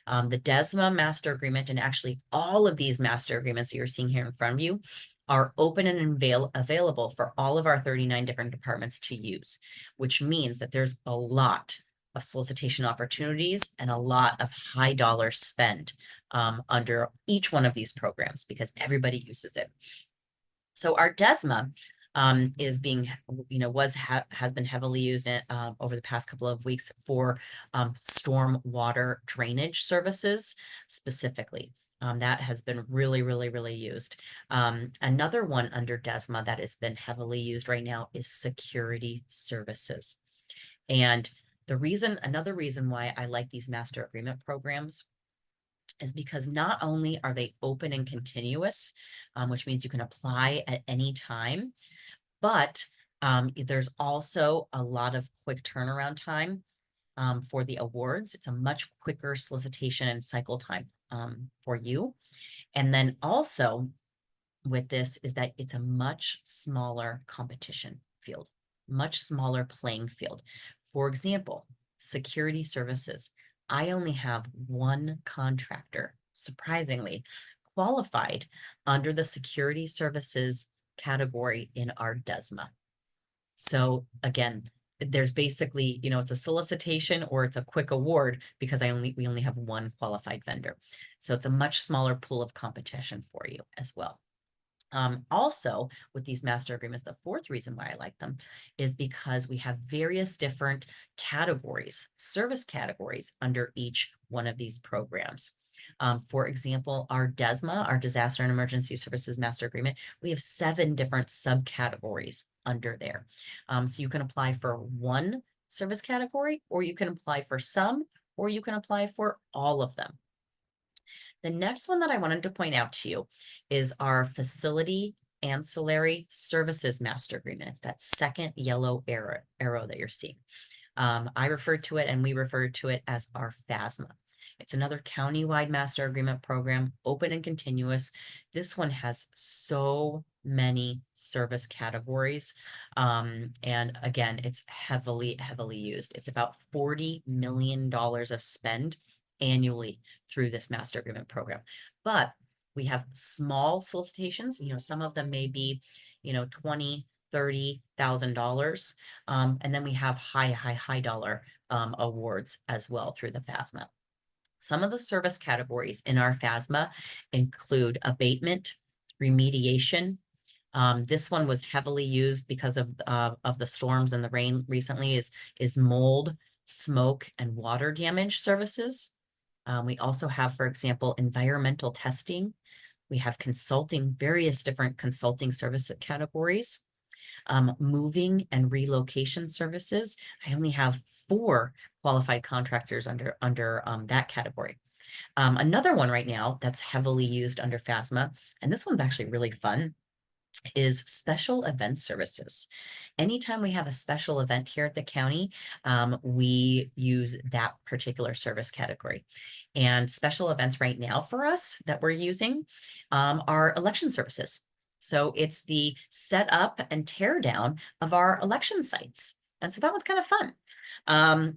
The DESMA master agreement, and actually all of these master agreements that you're seeing here in front of you, are open and available for all of our 39 different departments to use, which means that there's a lot of solicitation opportunities and a lot of high dollar spend under each one of these programs because everybody uses it. So our DESMA is being, has been heavily used over the past couple of weeks for storm water drainage services specifically. That has been really, really, really used. Another one under DESMA that has been heavily used right now is security services. And another reason why I like these master agreement programs is because not only are they open and continuous, which means you can apply at any time, but there's also a lot of quick turnaround time for the awards. It's a much quicker solicitation and cycle time for you. And then also with this is that it's a much smaller competition field, much smaller playing field. For example, security services. I only have one contractor, surprisingly, qualified under the security services category in our DESMA. So again, there's basically, it's a solicitation or it's a quick award because we only have one qualified vendor. So it's a much smaller pool of competition for you as well. Also, with these master agreements, the fourth reason why I like them is because we have various different categories, service categories under each one of these programs. For example, our DESMA, our Disaster and Emergency Services Master Agreement, we have 7 different subcategories under there. So you can apply for one service category, or you can apply for some, or you can apply for all of them. The next one that I wanted to point out to you is our Facility Ancillary Services Master Agreement. It's that second yellow arrow that you're seeing. I refer to it, and we refer to it as our FASMA. It's another county-wide master agreement program, open and continuous. This one has so many service categories. And again, it's heavily used. It's about $40 million of spend annually through this master agreement program. But we have small solicitations, some of them may be, $20,000, $30,000. And then we have high dollar awards as well through the FASMA. Some of the service categories in our FASMA include abatement, remediation. This one was heavily used because of the storms and the rain recently is mold, smoke, and water damage services. We also have, for example, environmental testing. We have consulting, various different consulting service categories. Moving and relocation services. I only have 4 qualified contractors under that category. Another one right now that's heavily used under FASMA, and this one's actually really fun, is special event services. Anytime we have a special event here at the county, we use that particular service category. And special events right now for us that we're using are election services. So it's the set up and tear down of our election sites. And so that was kind of fun.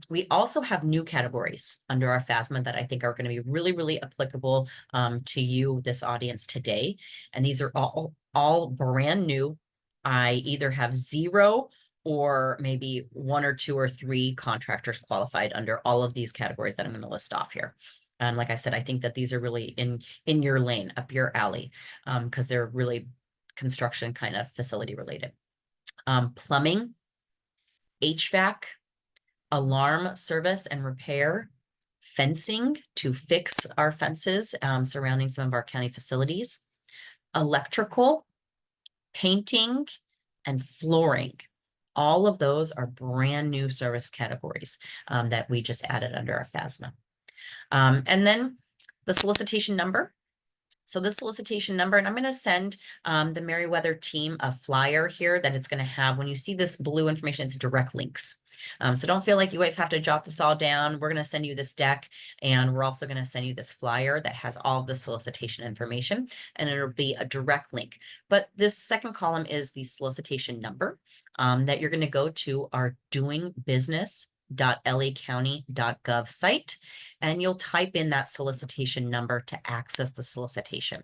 We also have new categories under our FASMA that I think are going to be really applicable to you, this audience today. And these are all brand new. I either have 0 or maybe 1 or 2 or 3 contractors qualified under all of these categories that I'm going to list off here. And like I said, I think that these are really in your lane, up your alley, because they're really construction kind of facility related. Plumbing, HVAC, alarm service and repair, fencing to fix our fences surrounding some of our county facilities, electrical, painting, and flooring. All of those are brand new service categories that we just added under our FASMA. And then the solicitation number. So this solicitation number, and I'm going to send the Meriwether team a flyer here that it's going to have. When you see this blue information, it's direct links. So don't feel like you guys have to jot this all down. We're going to send you this deck, and we're also going to send you this flyer that has all of the solicitation information, and it'll be a direct link. But this second column is the solicitation number that you're going to go to our doingbusiness.lacounty.gov site, and you'll type in that solicitation number to access the solicitation.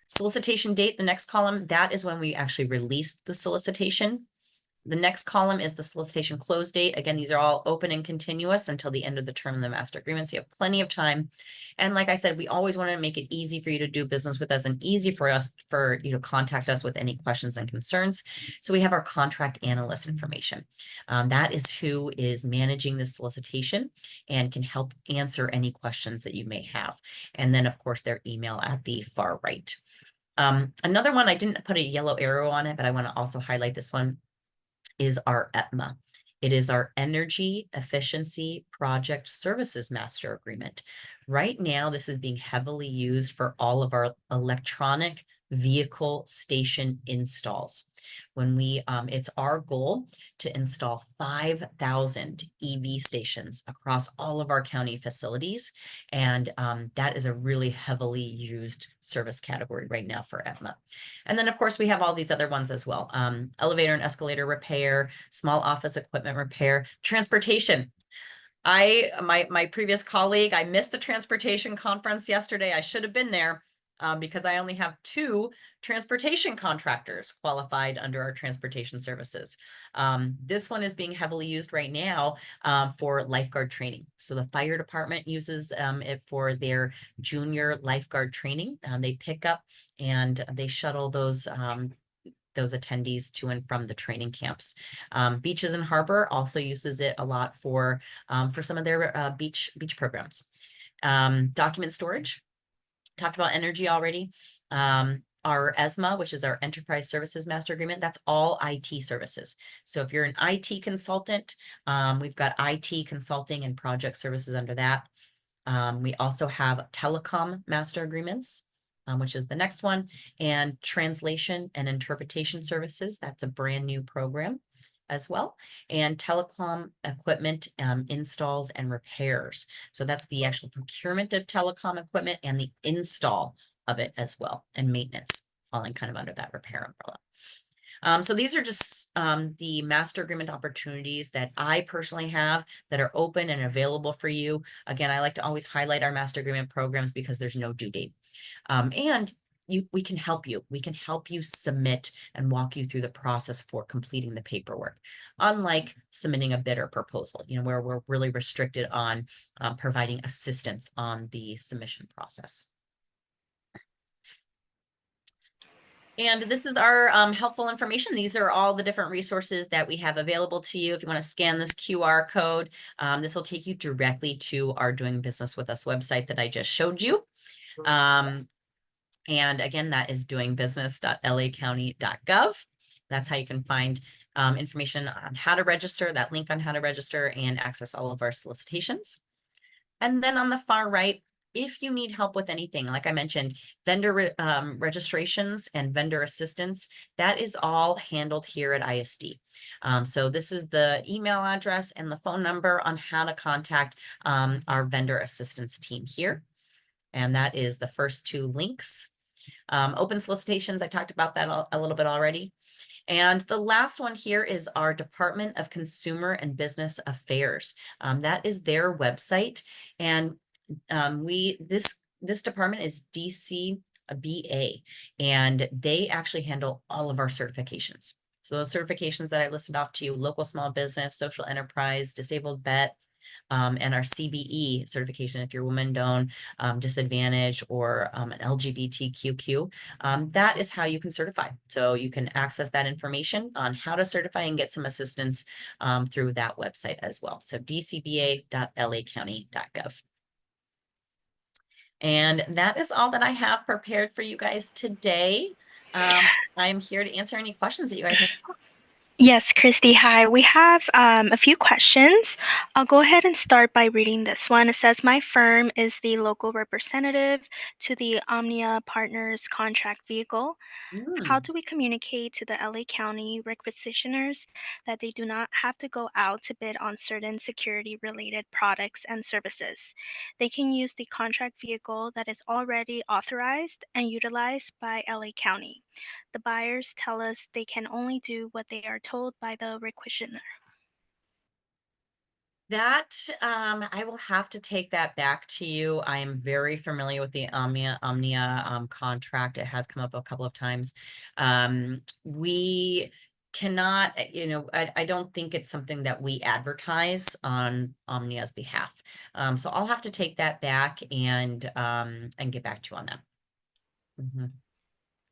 Solicitation date, the next column, that is when we actually released the solicitation. The next column is the solicitation close date. Again, these are all open and continuous until the end of the term of the master agreement. So you have plenty of time. And like I said, we always want to make it easy for you to do business with us and easy for you to contact us with any questions and concerns. So we have our contract analyst information. That is who is managing the solicitation and can help answer any questions that you may have. And then of course, their email at the far right. Another one, I didn't put a yellow arrow on it, but I want to also highlight this one, is our EPMA. It is our Energy Efficiency Project Services Master Agreement. Right now, this is being heavily used for all of our electronic vehicle station installs. When we, it's our goal to install 5,000 EV stations across all of our county facilities. And that is a really heavily used service category right now for ETMA. And then of course we have all these other ones as well. Elevator and escalator repair, small office equipment repair, transportation. My previous colleague, I missed the transportation conference yesterday. I should have been there because I only have 2 transportation contractors qualified under our transportation services. This one is being heavily used right now for lifeguard training. So the fire department uses it for their junior lifeguard training. They pick up and they shuttle those attendees to and from the training camps. Beaches and Harbor also uses it a lot for some of their beach programs. Document storage, talked about energy already. Our ESMA, which is our Enterprise Services Master Agreement, that's all IT services. So if you're an IT consultant, we've got IT consulting and project services under that. We also have telecom master agreements, which is the next one, and translation and interpretation services. That's a brand new program as well, and telecom equipment installs and repairs. So that's the actual procurement of telecom equipment and the install of it as well, and maintenance falling kind of under that repair umbrella. So these are just the master agreement opportunities that I personally have that are open and available for you. Again, I like to always highlight our master agreement programs because there's no due date. And we can help you. We can help you submit and walk you through the process for completing the paperwork. Unlike submitting a bid or proposal, where we're really restricted on providing assistance on the submission process. And this is our helpful information. These are all the different resources that we have available to you. If you want to scan this QR code, this will take you directly to our Doing Business With Us website that I just showed you. And again, that is doingbusiness.lacounty.gov. That's how you can find information on how to register, that link on how to register and access all of our solicitations. And then on the far right, if you need help with anything, like I mentioned, vendor registrations and vendor assistance, that is all handled here at ISD. So this is the email address and the phone number on how to contact our vendor assistance team here. And that is the first 2 links. Open solicitations, I talked about that a little bit already. And the last one here is our Department of Consumer and Business Affairs. That is their website. And this department is DCBA, and they actually handle all of our certifications. So those certifications that I listed off to you, local small business, social enterprise, disabled vet, and our CBE certification, if you're woman-owned, disadvantaged, or an LGBTQQ, that is how you can certify. So you can access that information on how to certify and get some assistance through that website as well. So dcba.lacounty.gov. And that is all that I have prepared for you guys today. I'm here to answer any questions that you guys have. Yes, Christy, hi. We have a few questions. I'll go ahead and start by reading this one. It says, my firm is the local representative to the Omnia Partners contract vehicle. How do we communicate to the LA County requisitioners that they do not have to go out to bid on certain security-related products and services? They can use the contract vehicle that is already authorized and utilized by LA County. The buyers tell us they can only do what they are told by the requisitioner. That, I will have to take that back to you. I am very familiar with the Omnia contract. It has come up a couple of times. We cannot, I don't think it's something that we advertise on Omnia's behalf. So I'll have to take that back and get back to you on that.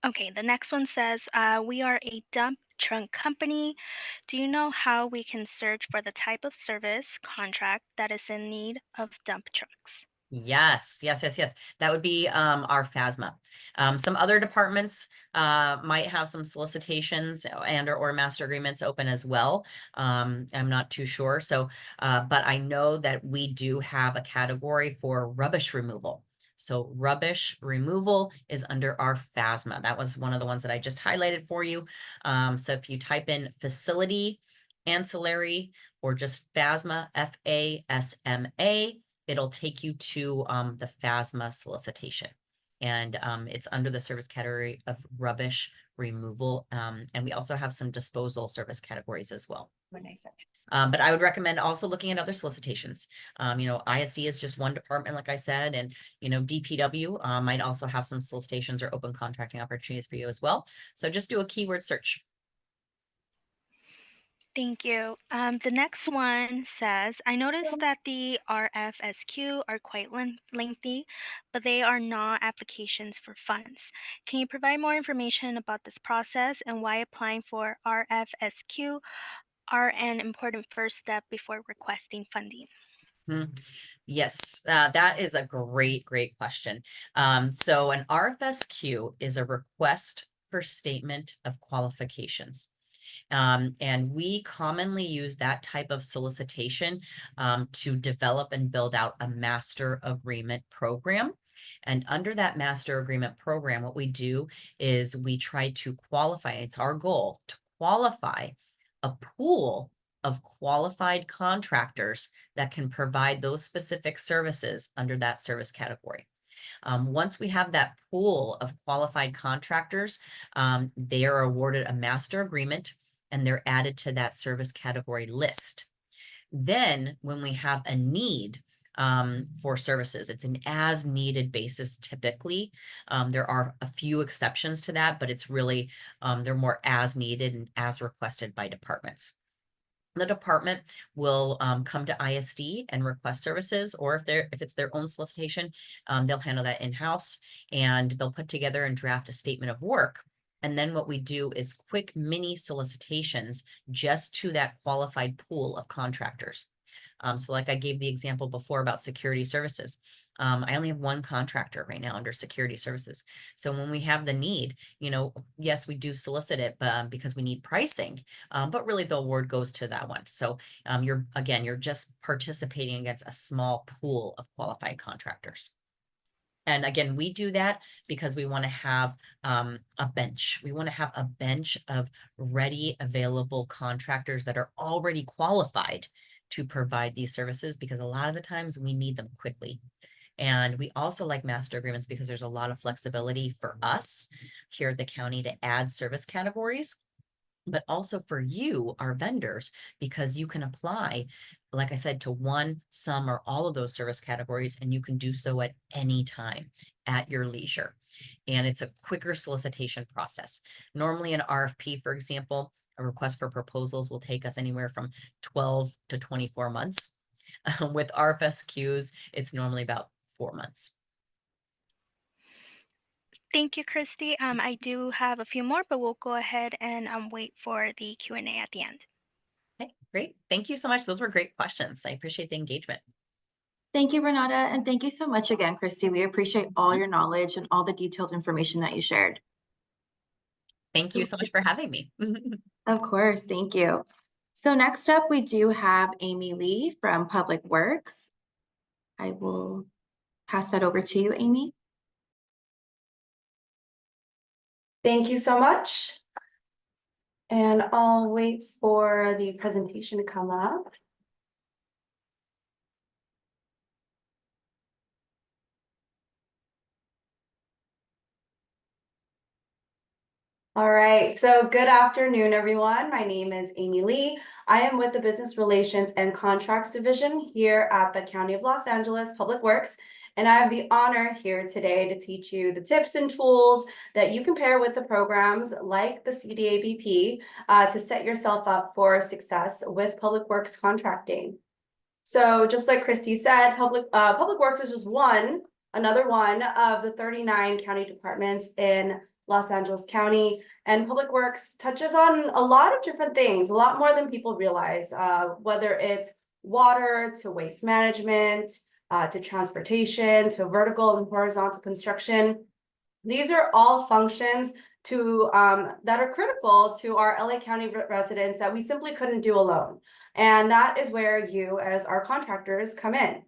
Okay, the next one says, we are a dump truck company. Do you know how we can search for the type of service contract that is in need of dump trucks? Yes. That would be our FASMA. Some other departments might have some solicitations and or master agreements open as well. I'm not too sure. So, but I know that we do have a category for rubbish removal. So rubbish removal is under our FASMA. That was one of the ones that I just highlighted for you. So if you type in facility, ancillary, or just FASMA, FASMA, it'll take you to the FASMA solicitation. And it's under the service category of rubbish removal. And we also have some disposal service categories as well. But I would recommend also looking at other solicitations. ISD is just one department, like I said, and, DPW might also have some solicitations or open contracting opportunities for you as well. So just do a keyword search. Thank you. The next one says, I noticed that the RFSQ are quite lengthy, but they are not applications for funds. Can you provide more information about this process and why applying for RFSQ are an important first step before requesting funding? Yes, that is a great question. So an RFSQ is a request for statement of qualifications. And we commonly use that type of solicitation to develop and build out a master agreement program. And under that master agreement program, what we do is we try to qualify, it's our goal to qualify a pool of qualified contractors that can provide those specific services under that service category. Once we have that pool of qualified contractors, they are awarded a master agreement and they're added to that service category list. Then when we have a need for services, it's an as needed basis typically. There are a few exceptions to that, but it's really, they're more as needed and as requested by departments. The department will come to ISD and request services, or if it's their own solicitation, they'll handle that in-house and they'll put together and draft a statement of work. And then what we do is quick mini solicitations just to that qualified pool of contractors. So like I gave the example before about security services. I only have one contractor right now under security services. So when we have the need, yes, we do solicit it because we need pricing, but really the award goes to that one. So you're just participating against a small pool of qualified contractors. And again, we do that because we want to have a bench. We want to have a bench of ready, available contractors that are already qualified to provide these services, because a lot of the times we need them quickly. And we also like master agreements because there's a lot of flexibility for us here at the county to add service categories, but also for you, our vendors, because you can apply, like I said, to one, some, or all of those service categories, and you can do so at any time at your leisure. And it's a quicker solicitation process. Normally an RFP, for example, a request for proposals will take us anywhere from 12 to 24 months. With RFSQs, it's normally about 4 months. Thank you, Christy. I do have a few more, but we'll go ahead and wait for the Q&A at the end. Okay, great. Thank you so much. Those were great questions. I appreciate the engagement. Thank you, Renata, and thank you so much again, Christy. We appreciate all your knowledge and all the detailed information that you shared. Thank you so much for having me. Of course, thank you. So next up, we do have Amy Lee from Public Works. I will pass that over to you, Amy. Thank you so much. And I'll wait for the presentation to come up. All right, so good afternoon, everyone. My name is Amy Lee. I am with the Business Relations and Contracts Division here at the County of Los Angeles Public Works. And I have the honor here today to teach you the tips and tools that you can pair with the programs like the CDABP to set yourself up for success with Public Works contracting. So just like Christy said, Public Works is just another one of the 39 county departments in Los Angeles County, and Public Works touches on a lot of different things, a lot more than people realize, whether it's water to waste management, to transportation, to vertical and horizontal construction. These are all functions that are critical to our LA County residents that we simply couldn't do alone. And that is where you as our contractors come in.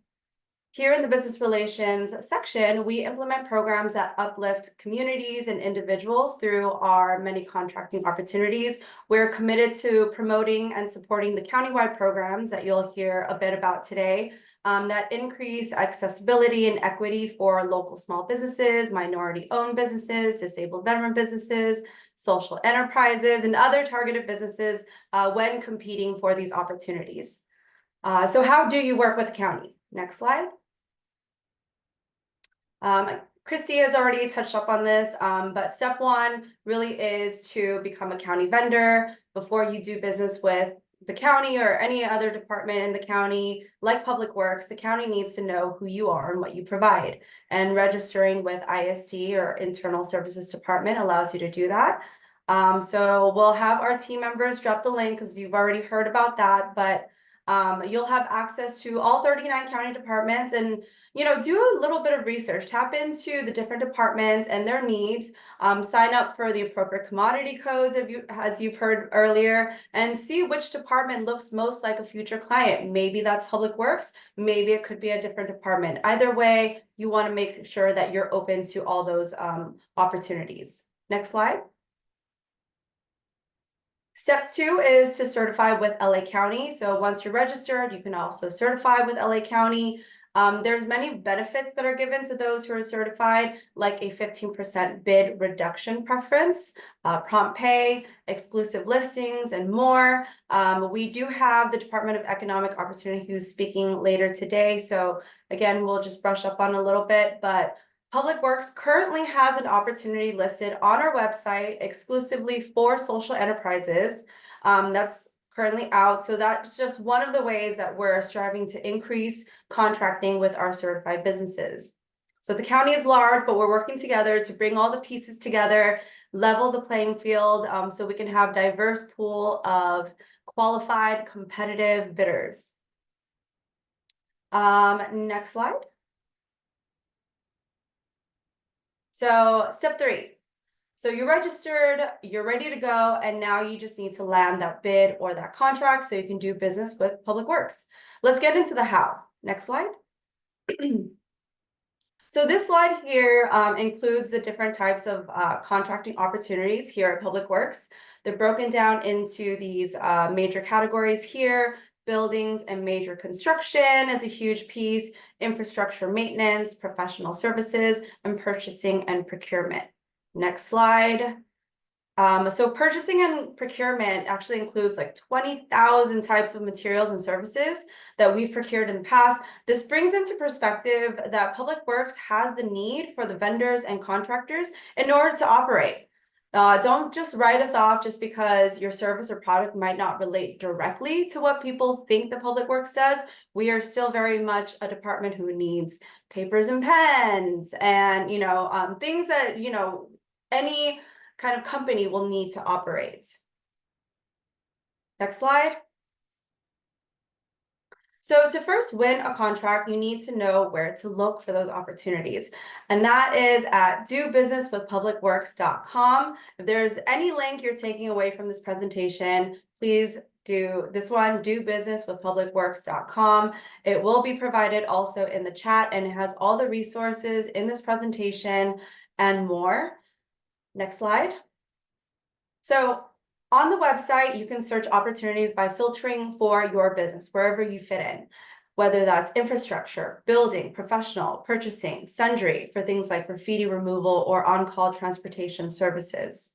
Here in the business relations section, we implement programs that uplift communities and individuals through our many contracting opportunities. We're committed to promoting and supporting the countywide programs that you'll hear a bit about today, that increase accessibility and equity for local small businesses, minority-owned businesses, disabled veteran businesses, social enterprises, and other targeted businesses when competing for these opportunities. So how do you work with the county? Next slide. Christy has already touched up on this, but step one really is to become a county vendor. Before you do business with the county or any other department in the county, like Public Works, the county needs to know who you are and what you provide. And registering with ISD or Internal Services Department allows you to do that. So we'll have our team members drop the link because you've already heard about that, but you'll have access to all 39 county departments and, you know, do a little bit of research, tap into the different departments and their needs, sign up for the appropriate commodity codes as you've heard earlier, and see which department looks most like a future client. Maybe that's Public Works, maybe it could be a different department. Either way, you want to make sure that you're open to all those opportunities. Next slide. Step two is to certify with LA County. So once you're registered, you can also certify with LA County. There's many benefits that are given to those who are certified, like a 15% bid reduction preference, prompt pay, exclusive listings, and more. We do have the Department of Economic Opportunity who's speaking later today. So again, we'll just brush up on a little bit, but Public Works currently has an opportunity listed on our website exclusively for social enterprises. That's currently out. So that's just one of the ways that we're striving to increase contracting with our certified businesses. So the county is large, but we're working together to bring all the pieces together, level the playing field, so we can have diverse pool of qualified, competitive bidders. Next slide. So step three. So you're registered, you're ready to go, and now you just need to land that bid or that contract so you can do business with Public Works. Let's get into the how. Next slide. So this slide here includes the different types of contracting opportunities here at Public Works. They're broken down into these major categories here. Buildings and major construction is a huge piece, infrastructure maintenance, professional services, and purchasing and procurement. Next slide. So purchasing and procurement actually includes like 20,000 types of materials and services that we've procured in the past. This brings into perspective that Public Works has the need for the vendors and contractors in order to operate. Don't just write us off just because your service or product might not relate directly to what people think the Public Works does. We are still very much a department who needs papers and pens and, you know, things that, you know, any kind of company will need to operate. Next slide. So to first win a contract, you need to know where to look for those opportunities. And that is at dobusinesswithpublicworks.com. If there's any link you're taking away from this presentation, please do this one, dobusinesswithpublicworks.com. It will be provided also in the chat and it has all the resources in this presentation and more. Next slide. So on the website, you can search opportunities by filtering for your business, wherever you fit in, whether that's infrastructure, building, professional, purchasing, sundry for things like graffiti removal or on-call transportation services.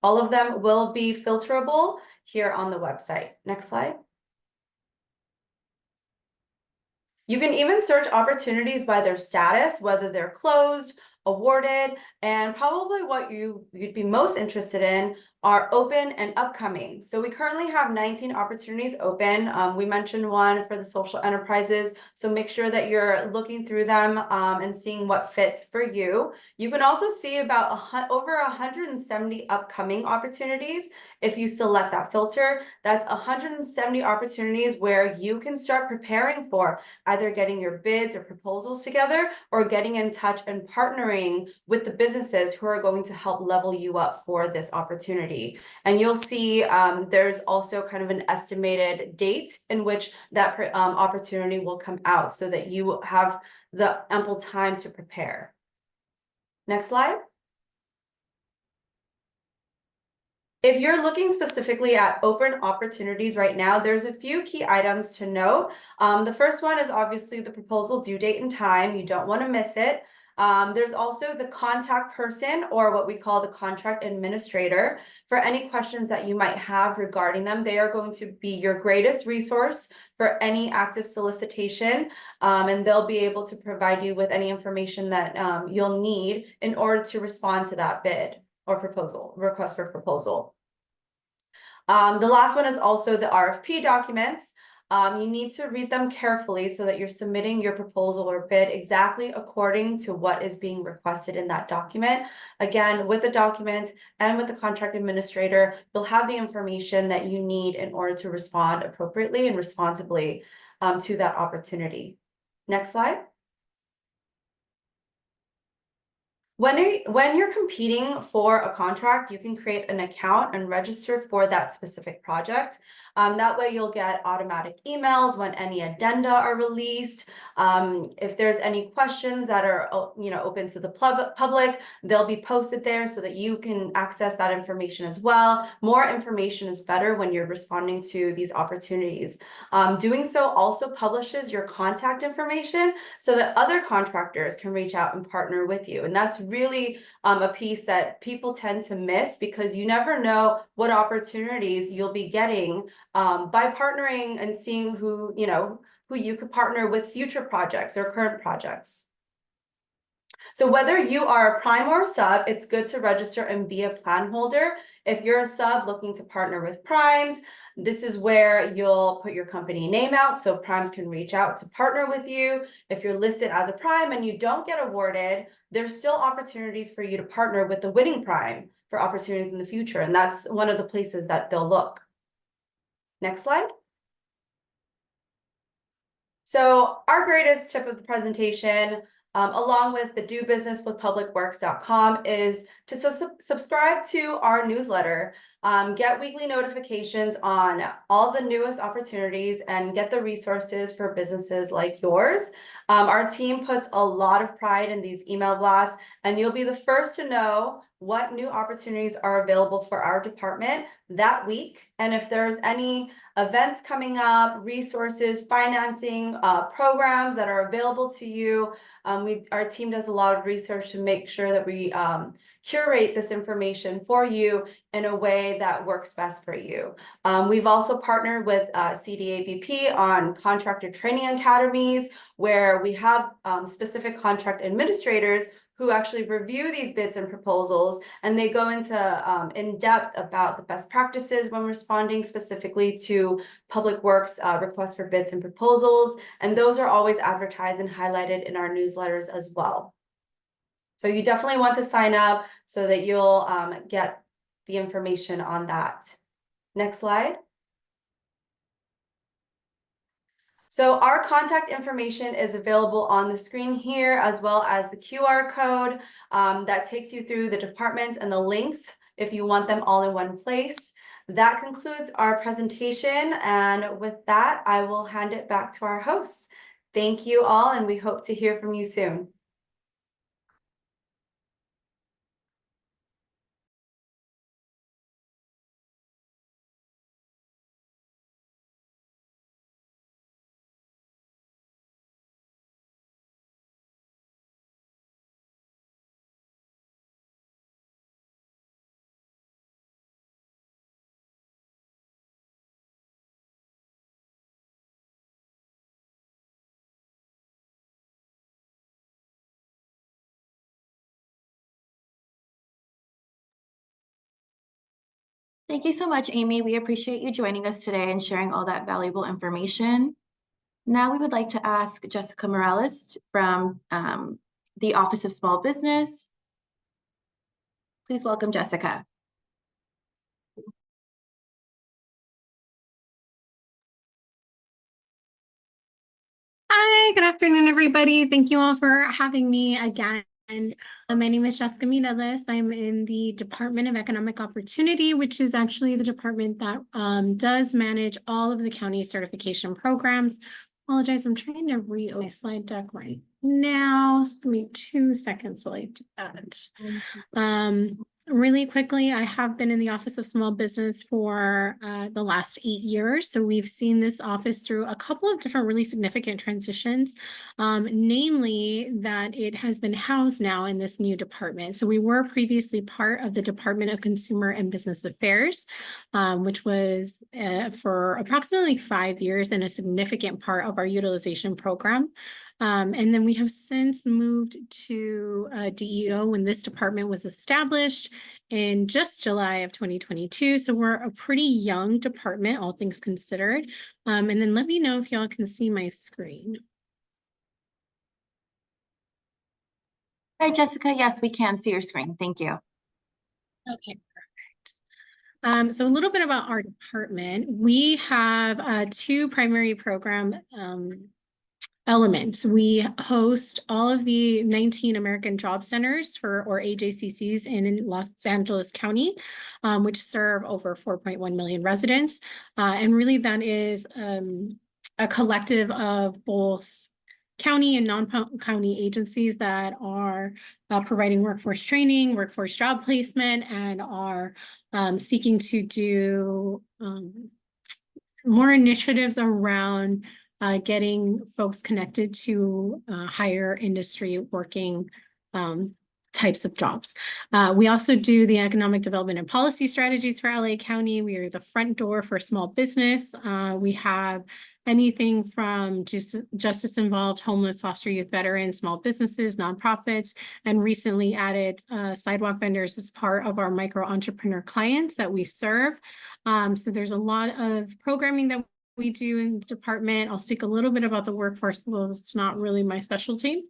All of them will be filterable here on the website. Next slide. You can even search opportunities by their status, whether they're closed, awarded, and probably what you'd be most interested in are open and upcoming. So we currently have 19 opportunities open. We mentioned one for the social enterprises, so make sure that you're looking through them and seeing what fits for you. You can also see about over 170 upcoming opportunities. If you select that filter, that's 170 opportunities where you can start preparing for either getting your bids or proposals together or getting in touch and partnering with the businesses who are going to help level you up for this opportunity. opportunity. And you'll see there's also kind of an estimated date in which that opportunity will come out so that you have the ample time to prepare. Next slide. If you're looking specifically at open opportunities right now, there's a few key items to note. The first one is obviously the proposal due date and time. You don't want to miss it. There's also the contact person, or what we call the contract administrator, for any questions that you might have regarding them. They are going to be your greatest resource for any active solicitation, and they'll be able to provide you with any information that you'll need in order to respond to that bid or proposal, request for proposal. The last one is also the RFP documents. You need to read them carefully so that you're submitting your proposal or bid exactly according to what is being requested in that document. Again, with the document and with the contract administrator, you'll have the information that you need in order to respond appropriately and responsibly to that opportunity. Next slide. When you're competing for a contract, you can create an account and register for that specific project. That way you'll get automatic emails when any addenda are released. If there's any questions that are open to the public, they'll be posted there so that you can access that information as well. More information is better when you're responding to these opportunities. Doing so also publishes your contact information so that other contractors can reach out and partner with you. And that's really a piece that people tend to miss, because you never know what opportunities you'll be getting by partnering and seeing who you could partner with future projects or current projects. So whether you are a prime or a sub, it's good to register and be a plan holder. If you're a sub looking to partner with primes, this is where you'll put your company name out so primes can reach out to partner with you. If you're listed as a prime and you don't get awarded, there's still opportunities for you to partner with the winning prime for opportunities in the future. And that's one of the places that they'll look. Next slide. So our greatest tip of the presentation, along with the dobusinesswithpublicworks.com, is to subscribe to our newsletter, get weekly notifications on all the newest opportunities, and get the resources for businesses like yours. Our team puts a lot of pride in these email blasts, and you'll be the first to know what new opportunities are available for our department that week. And if there's any events coming up, resources, financing, programs that are available to you, our team does a lot of research to make sure that we curate this information for you in a way that works best for you. We've also partnered with CDABP on contractor training academies, where we have specific contract administrators who actually review these bids and proposals, and they go into in depth about the best practices when responding specifically to public works requests for bids and proposals. And those are always advertised and highlighted in our newsletters as well. So you definitely want to sign up so that you'll get the information on that. Next slide. So our contact information is available on the screen here, as well as the QR code that takes you through the departments and the links if you want them all in one place. That concludes our presentation. And with that, I will hand it back to our hosts. Thank you all, and we hope to hear from you soon. Thank you so much, Amy. We appreciate you joining us today and sharing all that valuable information. Now we would like to ask Jessica Morales from the Office of Small Business. Please welcome Jessica. Hi, good afternoon, everybody. Thank you all for having me again. My name is Jessica Mireles. I'm in the Department of Economic Opportunity, which is actually the department that does manage all of the county certification programs. Apologize, I'm trying to reopen my slide deck right now. So give me 2 seconds while I do that. Really quickly, I have been in the Office of Small Business for the last 8 years. So we've seen this office through a couple of different really significant transitions, namely that it has been housed now in this new department. So we were previously part of the Department of Consumer and Business Affairs, which was for approximately 5 years and a significant part of our utilization program. And then we have since moved to DEO when this department was established in just July of 2022. So we're a pretty young department, all things considered. And then let me know if y'all can see my screen. Hi, Jessica. Yes, we can see your screen. Thank you. Okay, perfect. So a little bit about our department. We have 2 primary program elements. We host all of the 19 American Job Centers or AJCCs in Los Angeles County, which serve over 4.1 million residents. And really that is a collective of both county and non-county agencies that are providing workforce training, workforce job placement, and are seeking to do more initiatives around getting folks connected to higher industry working types of jobs. We also do the economic development and policy strategies for LA County. We are the front door for small business. We have anything from justice involved, homeless, foster youth veterans, small businesses, nonprofits, and recently added sidewalk vendors as part of our micro entrepreneur clients that we serve. So there's a lot of programming that we do in the department. I'll speak a little bit about the workforce. Well, it's not really my specialty.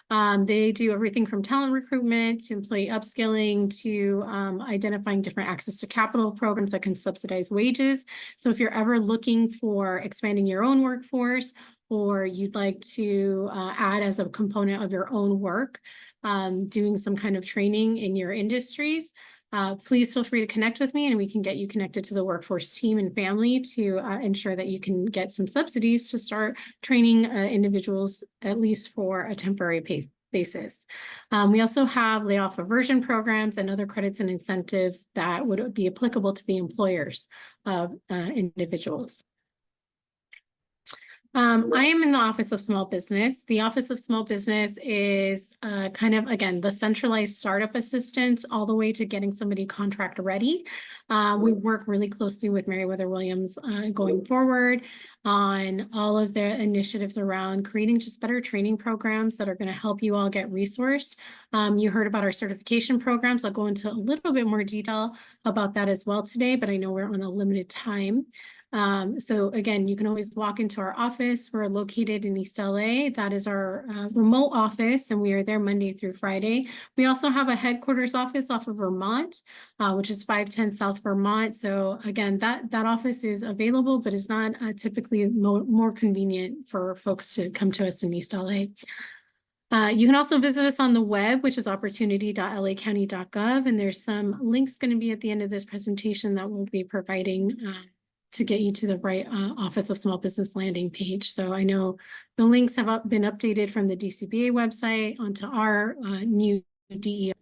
They do everything from talent recruitment to employee upskilling to identifying different access to capital programs that can subsidize wages. So if you're ever looking for expanding your own workforce, or you'd like to add as a component of your own work, doing some kind of training in your industries, please feel free to connect with me and we can get you connected to the workforce team and family to ensure that you can get some subsidies to start training individuals, at least for a temporary basis. We also have layoff aversion programs and other credits and incentives that would be applicable to the employers of individuals. I am in the Office of Small Business. The Office of Small Business is kind of, again, the centralized startup assistance all the way to getting somebody contract ready. We work really closely with Meriwether-Williams going forward on all of the initiatives around creating just better training programs that are going to help you all get resourced. You heard about our certification programs. I'll go into a little bit more detail about that as well today, but I know we're on a limited time. So again, you can always walk into our office. We're located in East LA. That is our remote office, and we are there Monday through Friday. We also have a headquarters office off of Vermont, which is 510 South Vermont. So again, that office is available, but is not typically more convenient for folks to come to us in East LA. You can also visit us on the web, which is opportunity.lacounty.gov, and there's some links going to be at the end of this presentation that we'll be providing to get you to the right Office of Small Business landing page. So I know the links have been updated from the DCBA website onto our new DEO.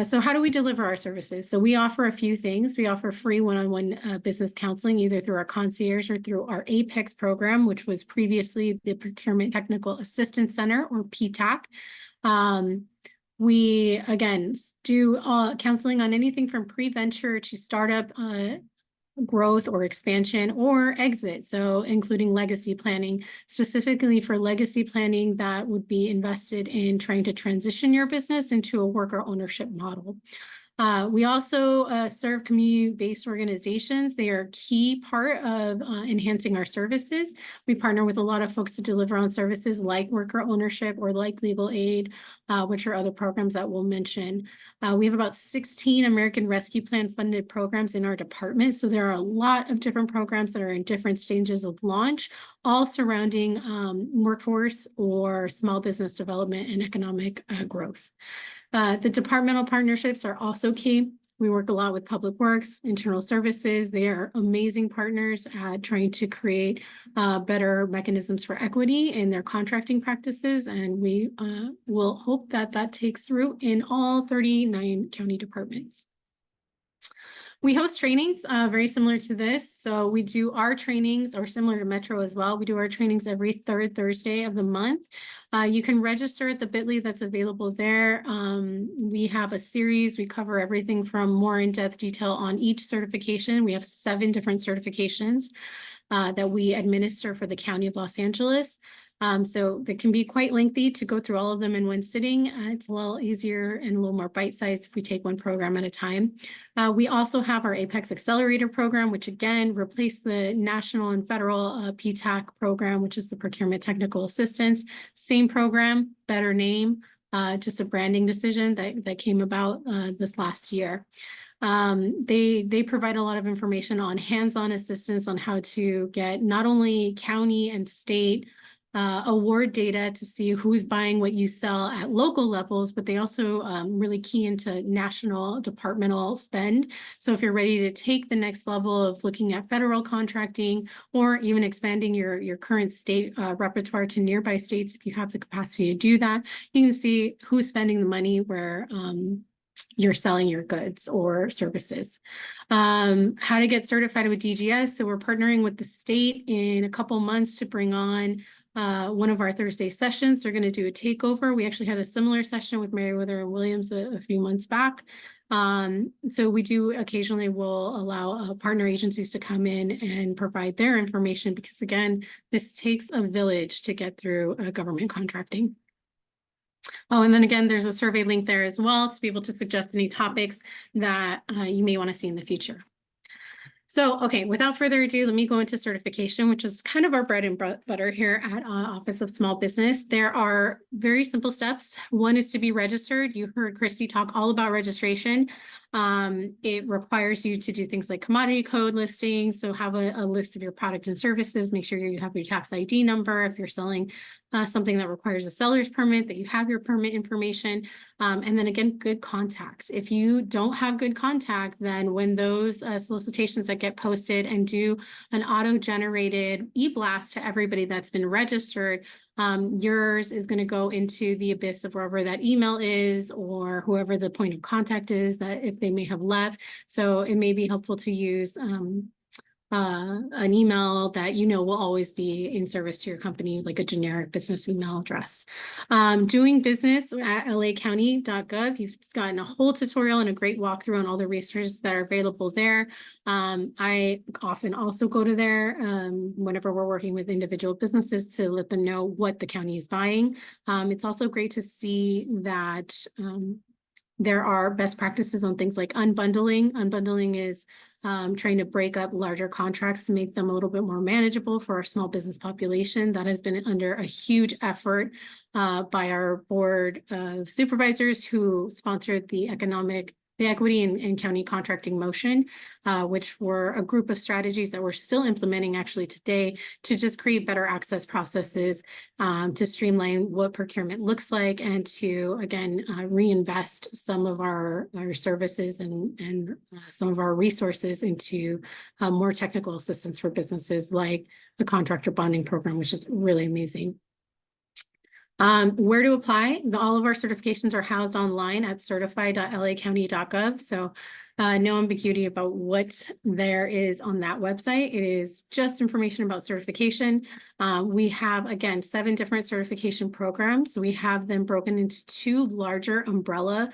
So how do we deliver our services? So we offer a few things. We offer free one-on-one business counseling, either through our concierge or through our APEX program, which was previously the Procurement Technical Assistance Center, or PTAC. We, again, do counseling on anything from pre-venture to startup growth or expansion or exit, so including legacy planning, specifically for legacy planning that would be invested in trying to transition your business into a worker ownership model. We also serve community-based organizations. They are a key part of enhancing our services. We partner with a lot of folks to deliver on services like worker ownership or like legal aid, which are other programs that we'll mention. We have about 16 American Rescue Plan funded programs in our department. So there are a lot of different programs that are in different stages of launch, all surrounding workforce or small business development and economic growth. The departmental partnerships are also key. We work a lot with Public Works, Internal Services. They are amazing partners at trying to create better mechanisms for equity in their contracting practices. And we will hope that that takes root in all 39 county departments. We host trainings very similar to this. So we do our trainings, or similar to Metro as well. We do our trainings every third Thursday of the month. You can register at the bit.ly that's available there. We have a series. We cover everything from more in-depth detail on each certification. We have 7 different certifications that we administer for the County of Los Angeles. So that can be quite lengthy to go through all of them in one sitting. It's a little easier and a little more bite-sized if we take one program at a time. We also have our Apex Accelerator program, which again replaced the national and federal PTAC program, which is the Procurement Technical Assistance. Same program, better name, just a branding decision that came about this last year. They provide a lot of information on hands-on assistance on how to get not only county and state award data to see who's buying what you sell at local levels, but they also really key into national departmental spend. So if you're ready to take the next level of looking at federal contracting or even expanding your current state repertoire to nearby states, if you have the capacity to do that, you can see who's spending the money where you're selling your goods or services. How to get certified with DGS. So we're partnering with the state in a couple months to bring on one of our Thursday sessions. They're going to do a takeover. We actually had a similar session with Meriwether and Williams a few months back. So we do occasionally will allow partner agencies to come in and provide their information because again, this takes a village to get through government contracting. Oh, and then again, there's a survey link there as well to be able to suggest any topics that you may want to see in the future. So, okay, without further ado, let me go into certification, which is kind of our bread and butter here at Office of Small Business. There are very simple steps. One is to be registered. You heard Christy talk all about registration. It requires you to do things like commodity code listings. So have a list of your products and services. Make sure you have your tax ID number. If you're selling something that requires a seller's permit, that you have your permit information. And then again, good contacts. If you don't have good contact, then when those solicitations that get posted and do an auto-generated e-blast to everybody that's been registered, yours is going to go into the abyss of wherever that email is or whoever the point of contact is that if they may have left. So it may be helpful to use an email that you know will always be in service to your company, like a generic business email address. Doing business at lacounty.gov, you've gotten a whole tutorial and a great walkthrough on all the resources that are available there. I often also go to there whenever we're working with individual businesses to let them know what the county is buying. It's also great to see that there are best practices on things like unbundling. Unbundling is trying to break up larger contracts to make them a little bit more manageable for our small business population. That has been under a huge effort by our board of supervisors who sponsored the equity and county contracting motion, which were a group of strategies that we're still implementing actually today to just create better access processes, to streamline what procurement looks like and to, again, reinvest some of our services and some of our resources into more technical assistance for businesses like the contractor bonding program, which is really amazing. Where to apply? All of our certifications are housed online at certify.lacounty.gov. So no ambiguity about what there is on that website. It is just information about certification. We have, again, 7 different certification programs. We have them broken into 2 larger umbrella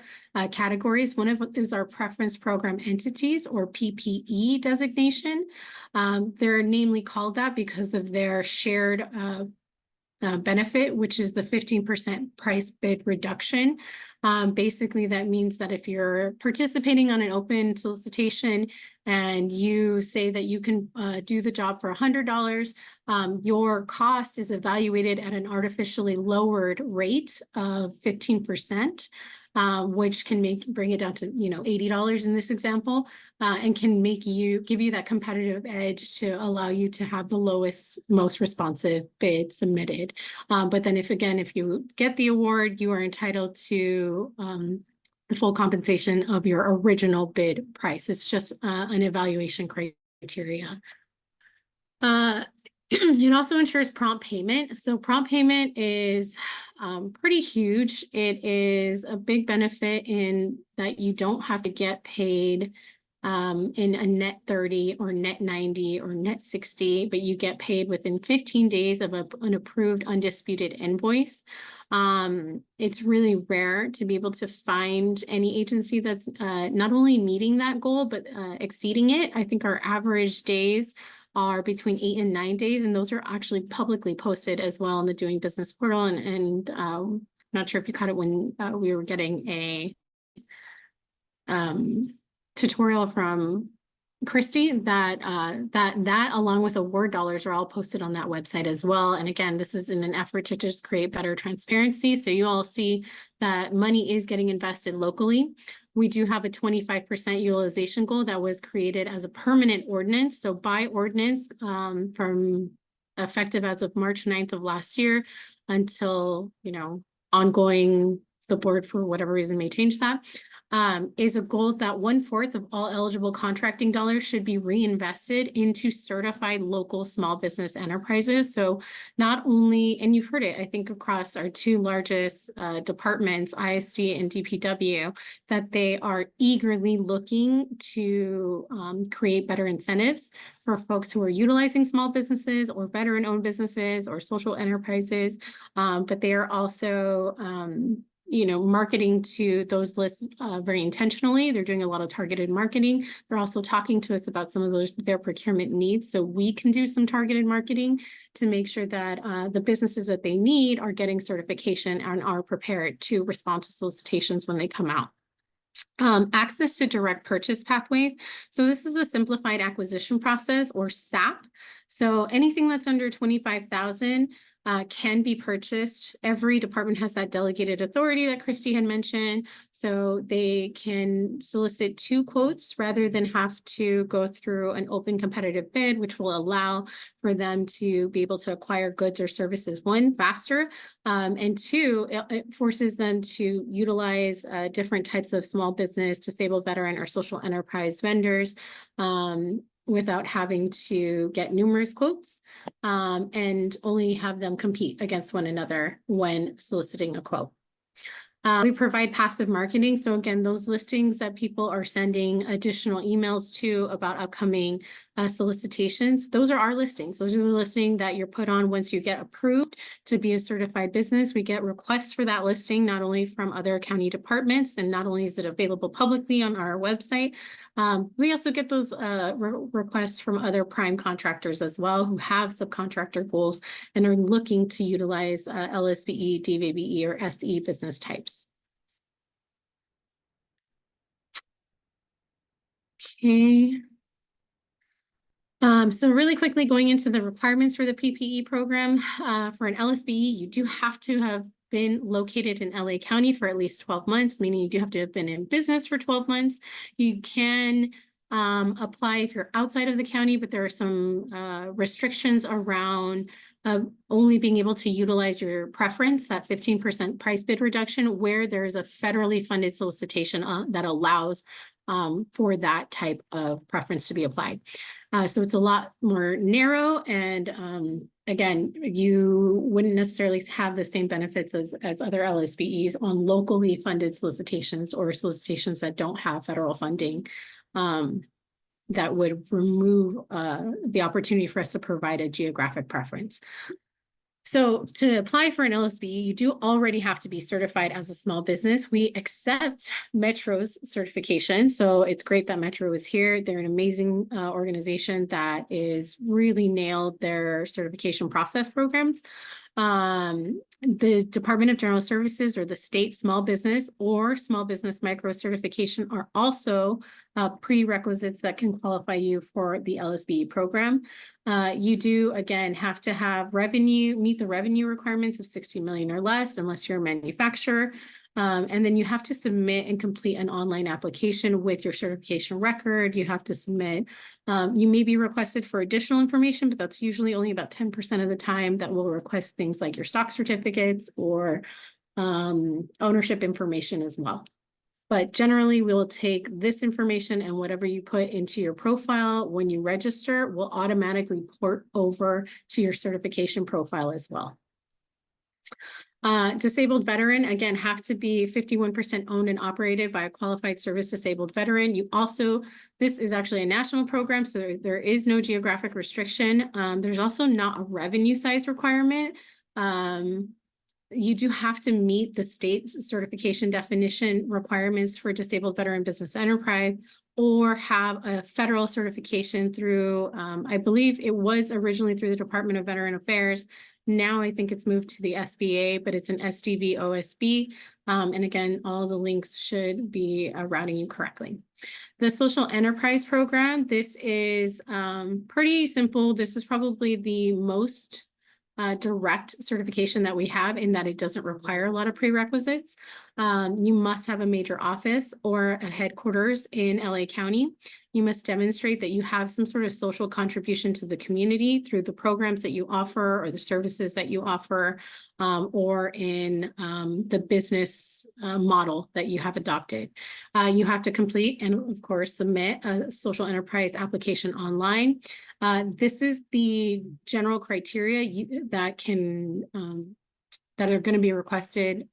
categories. One of them is our preference program entities or PPE designation. They're namely called that because of their shared benefit, which is the 15% price bid reduction. Basically, that means that if you're participating on an open solicitation and you say that you can do the job for $100, your cost is evaluated at an artificially lowered rate of 15%. Which can bring it down to, $80 in this example, and can give you that competitive edge to allow you to have the lowest, most responsive bid submitted. But then if you get the award, you are entitled to the full compensation of your original bid price. It's just an evaluation criteria. It also ensures prompt payment. So prompt payment is pretty huge. It is a big benefit in that you don't have to get paid in a net 30 or net 90 or net 60, but you get paid within 15 days of an approved undisputed invoice. It's really rare to be able to find any agency that's not only meeting that goal, but exceeding it. I think our average days are between 8 and 9 days, and those are actually publicly posted as well in the Doing Business portal. And not sure if you caught it when we were getting a tutorial from Christy that along with award dollars are all posted on that website as well. And again, this is in an effort to just create better transparency. So you all see that money is getting invested locally. We do have a 25% utilization goal that was created as a permanent ordinance. So by ordinance from effective as of March 9th of last year until, ongoing, the board for whatever reason may change that. Is a goal that 1/4 of all eligible contracting dollars should be reinvested into certified local small business enterprises. So not only, and you've heard it, I think across our two largest departments, ISD and DPW, that they are eagerly looking to create better incentives for folks who are utilizing small businesses or veteran-owned businesses or social enterprises, but they are also marketing to those lists very intentionally. They're doing a lot of targeted marketing. They're also talking to us about some of their procurement needs. So we can do some targeted marketing to make sure that the businesses that they need are getting certification and are prepared to respond to solicitations when they come out. Access to direct purchase pathways. So this is a simplified acquisition process, or SAP. So anything that's under 25,000 can be purchased. Every department has that delegated authority that Christy had mentioned. So they can solicit 2 quotes rather than have to go through an open competitive bid, which will allow for them to be able to acquire goods or services, 1, faster, and 2, it forces them to utilize different types of small business, disabled veteran, or social enterprise vendors without having to get numerous quotes and only have them compete against one another when soliciting a quote. We provide passive marketing. So again, those listings that people are sending additional emails to about upcoming solicitations, those are our listings. Those are the listings that you're put on once you get approved to be a certified business. We get requests for that listing, not only from other county departments, and not only is it available publicly on our website, we also get those requests from other prime contractors as well, who have subcontractor goals and are looking to utilize LSBE, DVBE, or SE business types. Okay. So really quickly going into the requirements for the PPE program, for an LSBE, you do have to have been located in LA County for at least 12 months, meaning you do have to have been in business for 12 months. You can apply if you're outside of the county, but there are some restrictions around only being able to utilize your preference, that 15% price bid reduction, where there is a federally funded solicitation that allows for that type of preference to be applied. So it's a lot more narrow, and again, you wouldn't necessarily have the same benefits as other LSBEs on locally funded solicitations or solicitations that don't have federal funding. That would remove the opportunity for us to provide a geographic preference. So to apply for an LSBE, you do already have to be certified as a small business. We accept Metro's certification. So it's great that Metro is here. They're an amazing organization that is really nailed their certification process programs. The Department of General Services or the state small business or small business micro certification are also prerequisites that can qualify you for the LSBE program. You do, again, have to have revenue, meet the revenue requirements of 60 million or less, unless you're a manufacturer. And then you have to submit and complete an online application with your certification record. You have to submit, you may be requested for additional information, but that's usually only about 10% of the time that will request things like your stock certificates or ownership information as well. But generally, we'll take this information and whatever you put into your profile when you register will automatically port over to your certification profile as well. Disabled veteran, again, have to be 51% owned and operated by a qualified service disabled veteran. You also, this is actually a national program, so there is no geographic restriction. There's also not a revenue size requirement. You do have to meet the state certification definition requirements for disabled veteran business enterprise or have a federal certification through, I believe it was originally through the Department of Veteran Affairs. Now I think it's moved to the SBA, but it's an SDV OSB. And again, all the links should be routing you correctly. The social enterprise program, this is pretty simple. This is probably the most direct certification that we have in that it doesn't require a lot of prerequisites. You must have a major office or a headquarters in LA County. You must demonstrate that you have some sort of social contribution to the community through the programs that you offer or the services that you offer, or in the business model that you have adopted. You have to complete and of course submit a social enterprise application online. This is the general criteria that can that are going to be requested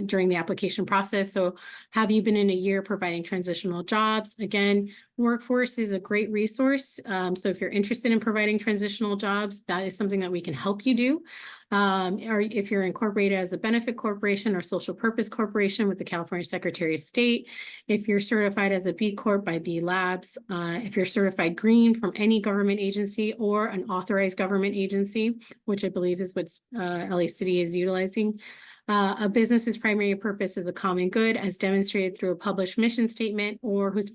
during the application process. So have you been in a year providing transitional jobs? Again, Workforce is a great resource. So if you're interested in providing transitional jobs, that is something that we can help you do. Or if you're incorporated as a benefit corporation or social purpose corporation with the California Secretary of State, if you're certified as a B Corp by B Labs, if you're certified green from any government agency or an authorized government agency, which I believe is what LA City is utilizing. A business's primary purpose is a common good as demonstrated through a published mission statement or whose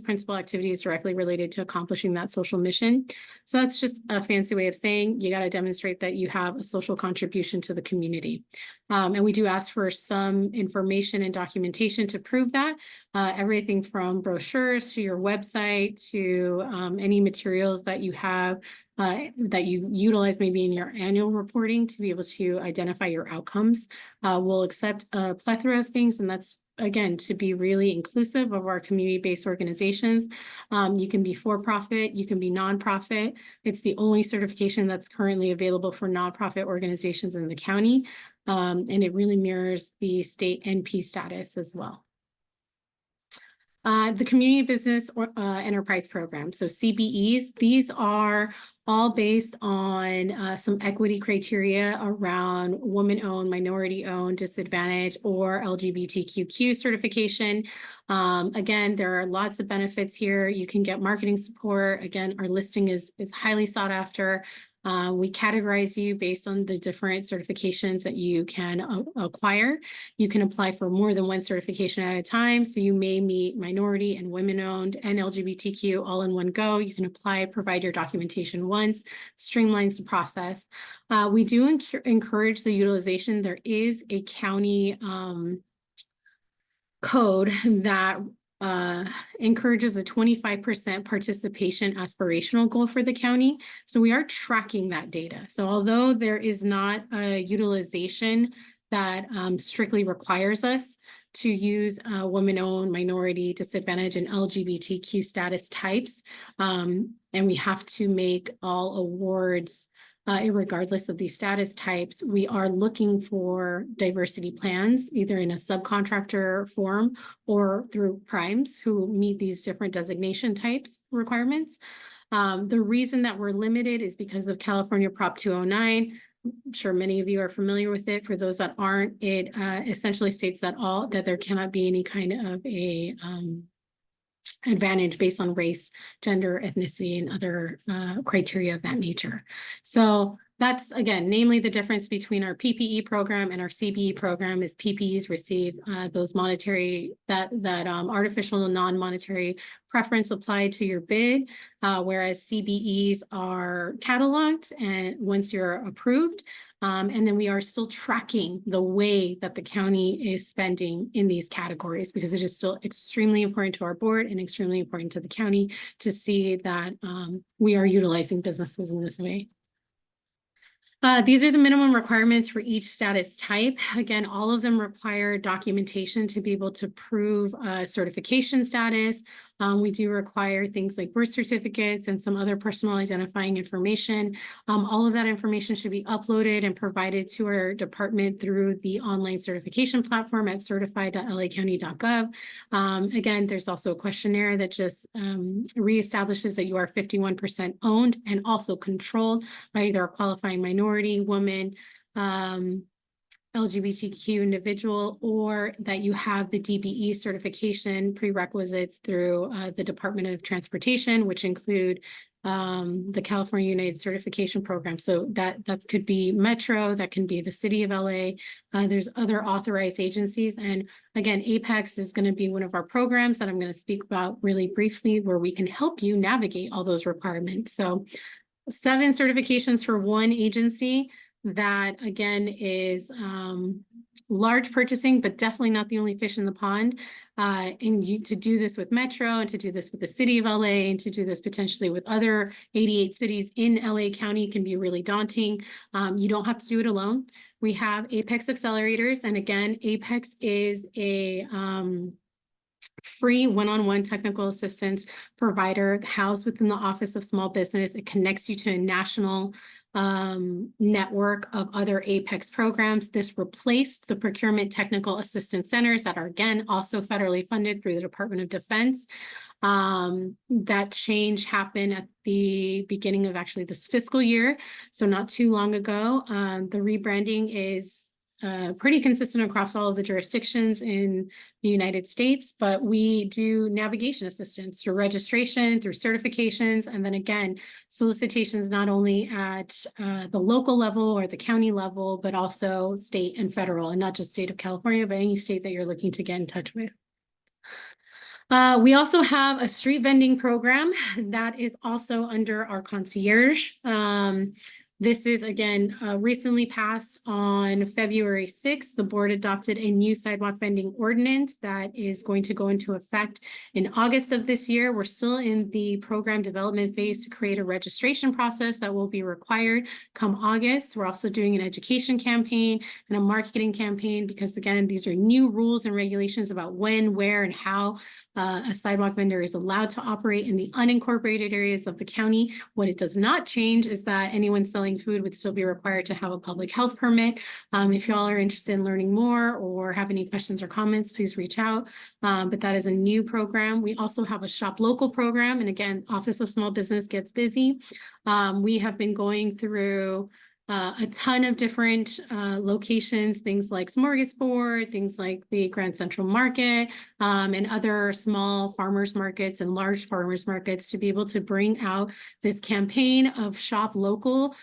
principal activity is directly related to accomplishing that social mission. So that's just a fancy way of saying you got to demonstrate that you have a social contribution to the community. And we do ask for some information and documentation to prove that. Everything from brochures to your website to any materials that you have that you utilize maybe in your annual reporting to be able to identify your outcomes. We'll accept a plethora of things, and that's, again, to be really inclusive of our community-based organizations. You can be for-profit, you can be nonprofit. It's the only certification that's currently available for nonprofit organizations in the county, and it really mirrors the state NP status as well. The Community Business Enterprise Program, so CBEs, these are all based on some equity criteria around woman-owned, minority-owned, disadvantaged, or LGBTQ certification. Again, there are lots of benefits here. You can get marketing support. Again, our listing is highly sought after. We categorize you based on the different certifications that you can acquire. You can apply for more than one certification at a time. So you may meet minority and women-owned and LGBTQ all in one go. You can apply, provide your documentation once, streamlines the process. We do encourage the utilization. There is a county code that encourages a 25% participation aspirational goal for the county. So we are tracking that data. So although there is not a utilization that strictly requires us to use women-owned, minority, disadvantaged, and LGBTQ status types, and we have to make all awards regardless of these status types, we are looking for diversity plans, either in a subcontractor form or through primes who meet these different designation types requirements. The reason that we're limited is because of California Prop 209. I'm sure many of you are familiar with it. For those that aren't, it essentially states that there cannot be any kind of a advantage based on race, gender, ethnicity, and other criteria of that nature. So That's, again, namely the difference between our PPE program and our CBE program is PPEs receive those monetary, that artificial and non-monetary preference applied to your bid, whereas CBEs are cataloged and once you're approved. And then we are still tracking the way that the county is spending in these categories, because it is still extremely important to our board and extremely important to the county to see that we are utilizing businesses in this way. These are the minimum requirements for each status type. Again, all of them require documentation to be able to prove certification status. We do require things like birth certificates and some other personal identifying information. All of that information should be uploaded and provided to our department through the online certification platform at certified.lacounty.gov. Again, there's also a questionnaire that just reestablishes that you are 51% owned and also controlled by either a qualifying minority, woman, LGBTQ individual, or that you have the DBE certification prerequisites through the Department of Transportation, which include the California United Certification Program. So that could be Metro, that can be the City of LA. There's other authorized agencies. And again, Apex is going to be one of our programs that I'm going to speak about really briefly, where we can help you navigate all those requirements. So 7 certifications for one agency. That again is large purchasing, but definitely not the only fish in the pond. And to do this with Metro, and to do this with the City of LA, and to do this potentially with other 88 cities in LA County can be really daunting. You don't have to do it alone. We have Apex accelerators, and again, Apex is a free one-on-one technical assistance provider housed within the Office of Small Business. It connects you to a national network of other Apex programs. This replaced the procurement technical assistance centers that are again also federally funded through the Department of Defense. That change happened at the beginning of actually this fiscal year, so not too long ago. The rebranding is pretty consistent across all of the jurisdictions in the United States, but we do navigation assistance through registration, through certifications, and then again, solicitations not only at the local level or the county level, but also state and federal, and not just state of California, but any state that you're looking to get in touch with. We also have a street vending program that is also under our concierge. This is, again, recently passed on February 6th. The board adopted a new sidewalk vending ordinance that is going to go into effect in August of this year. We're still in the program development phase to create a registration process that will be required come August. We're also doing an education campaign and a marketing campaign because, again, these are new rules and regulations about when, where, and how a sidewalk vendor is allowed to operate in the unincorporated areas of the county. What it does not change is that anyone selling food would still be required to have a public health permit. If y'all are interested in learning more or have any questions or comments, please reach out. But that is a new program. We also have a shop local program. And again, Office of Small Business gets busy. We have been going through a ton of different locations, things like Smorgasbord, things like the Grand Central Market, and other small farmers markets and large farmers markets to be able to bring out this campaign of shop local.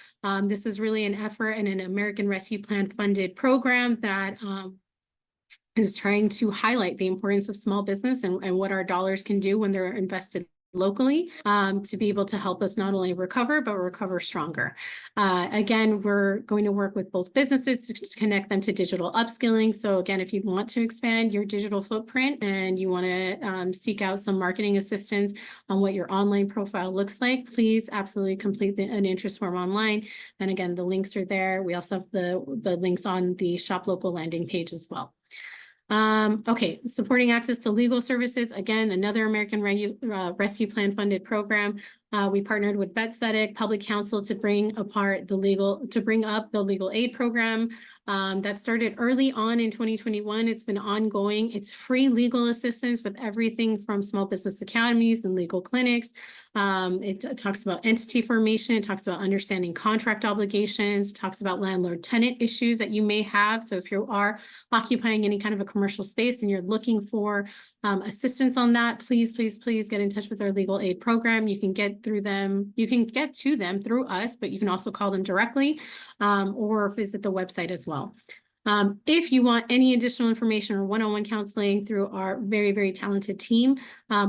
This is really an effort and an American Rescue Plan funded program that is trying to highlight the importance of small business and what our dollars can do when they're invested locally, to be able to help us not only recover, but recover stronger. Again, we're going to work with both businesses to connect them to digital upskilling. So again, if you want to expand your digital footprint and you want to seek out some marketing assistance on what your online profile looks like, please absolutely complete an interest form online. And again, the links are there. We also have the links on the Shop Local landing page as well. Okay, supporting access to legal services. Again, another American Rescue Plan funded program. We partnered with BetSetic Public Counsel to bring up the legal aid program. That started early on in 2021. It's been ongoing. It's free legal assistance with everything from small business academies and legal clinics. It talks about entity formation. It talks about understanding contract obligations. It talks about landlord-tenant issues that you may have. So if you are occupying any kind of a commercial space and you're looking for assistance on that, please, please, please get in touch with our legal aid program. You can get through them. You can get to them through us, but you can also call them directly or visit the website as well. If you want any additional information or one-on-one counseling through our very, very talented team,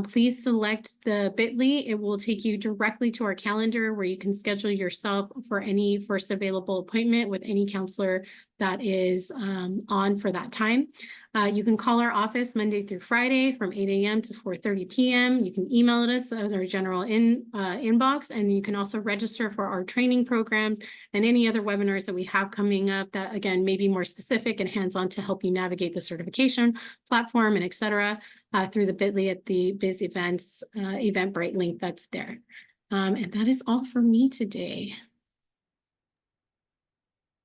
please select the bit.ly. It will take you directly to our calendar where you can schedule yourself for any first available appointment with any counselor that is on for that time. You can call our office Monday through Friday from 8 a.m. to 4:30 p.m. You can email us as our general inbox, and you can also register for our training programs and any other webinars that we have coming up that, again, may be more specific and hands-on to help you navigate the certification platform and et cetera through the bit.ly at the Biz Events Eventbrite link that's there. And that is all for me today.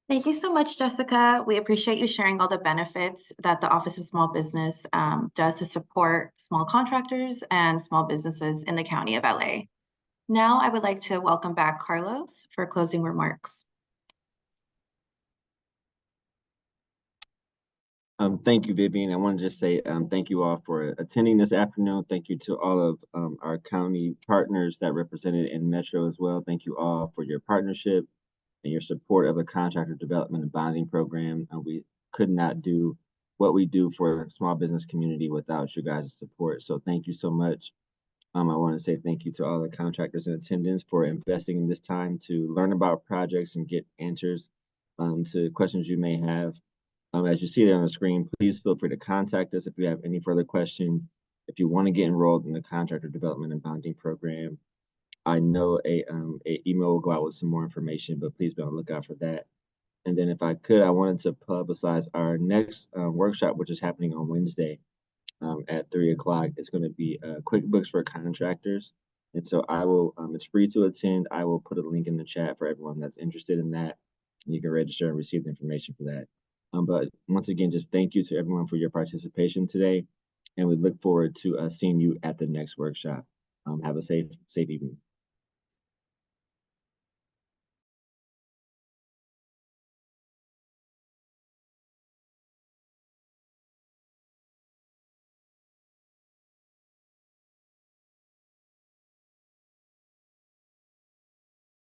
Thank you so much, Jessica. We appreciate you sharing all the benefits that the Office of Small Business does to support small contractors and small businesses in the County of LA. Now I would like to welcome back Carlos for closing remarks. Thank you, Vivian. I want to just say thank you all for attending this afternoon. Thank you to all of our county partners that represented in Metro as well. Thank you all for your partnership and your support of the contractor development and bonding program. We could not do what we do for the small business community without you guys' support. So thank you so much. I want to say thank you to all the contractors in attendance for investing in this time to learn about projects and get answers to questions you may have. As you see there on the screen, please feel free to contact us if you have any further questions. If you want to get enrolled in the contractor development and bonding program, I know a email will go out with some more information, but please be on the lookout for that. And then if I could, I wanted to publicize our next workshop, which is happening on Wednesday at 3 o'clock. It's going to be QuickBooks for contractors. And so I will, it's free to attend. I will put a link in the chat for everyone that's interested in that. And you can register and receive the information for that. But once again, just thank you to everyone for your participation today. And we look forward to seeing you at the next workshop. Have a safe evening.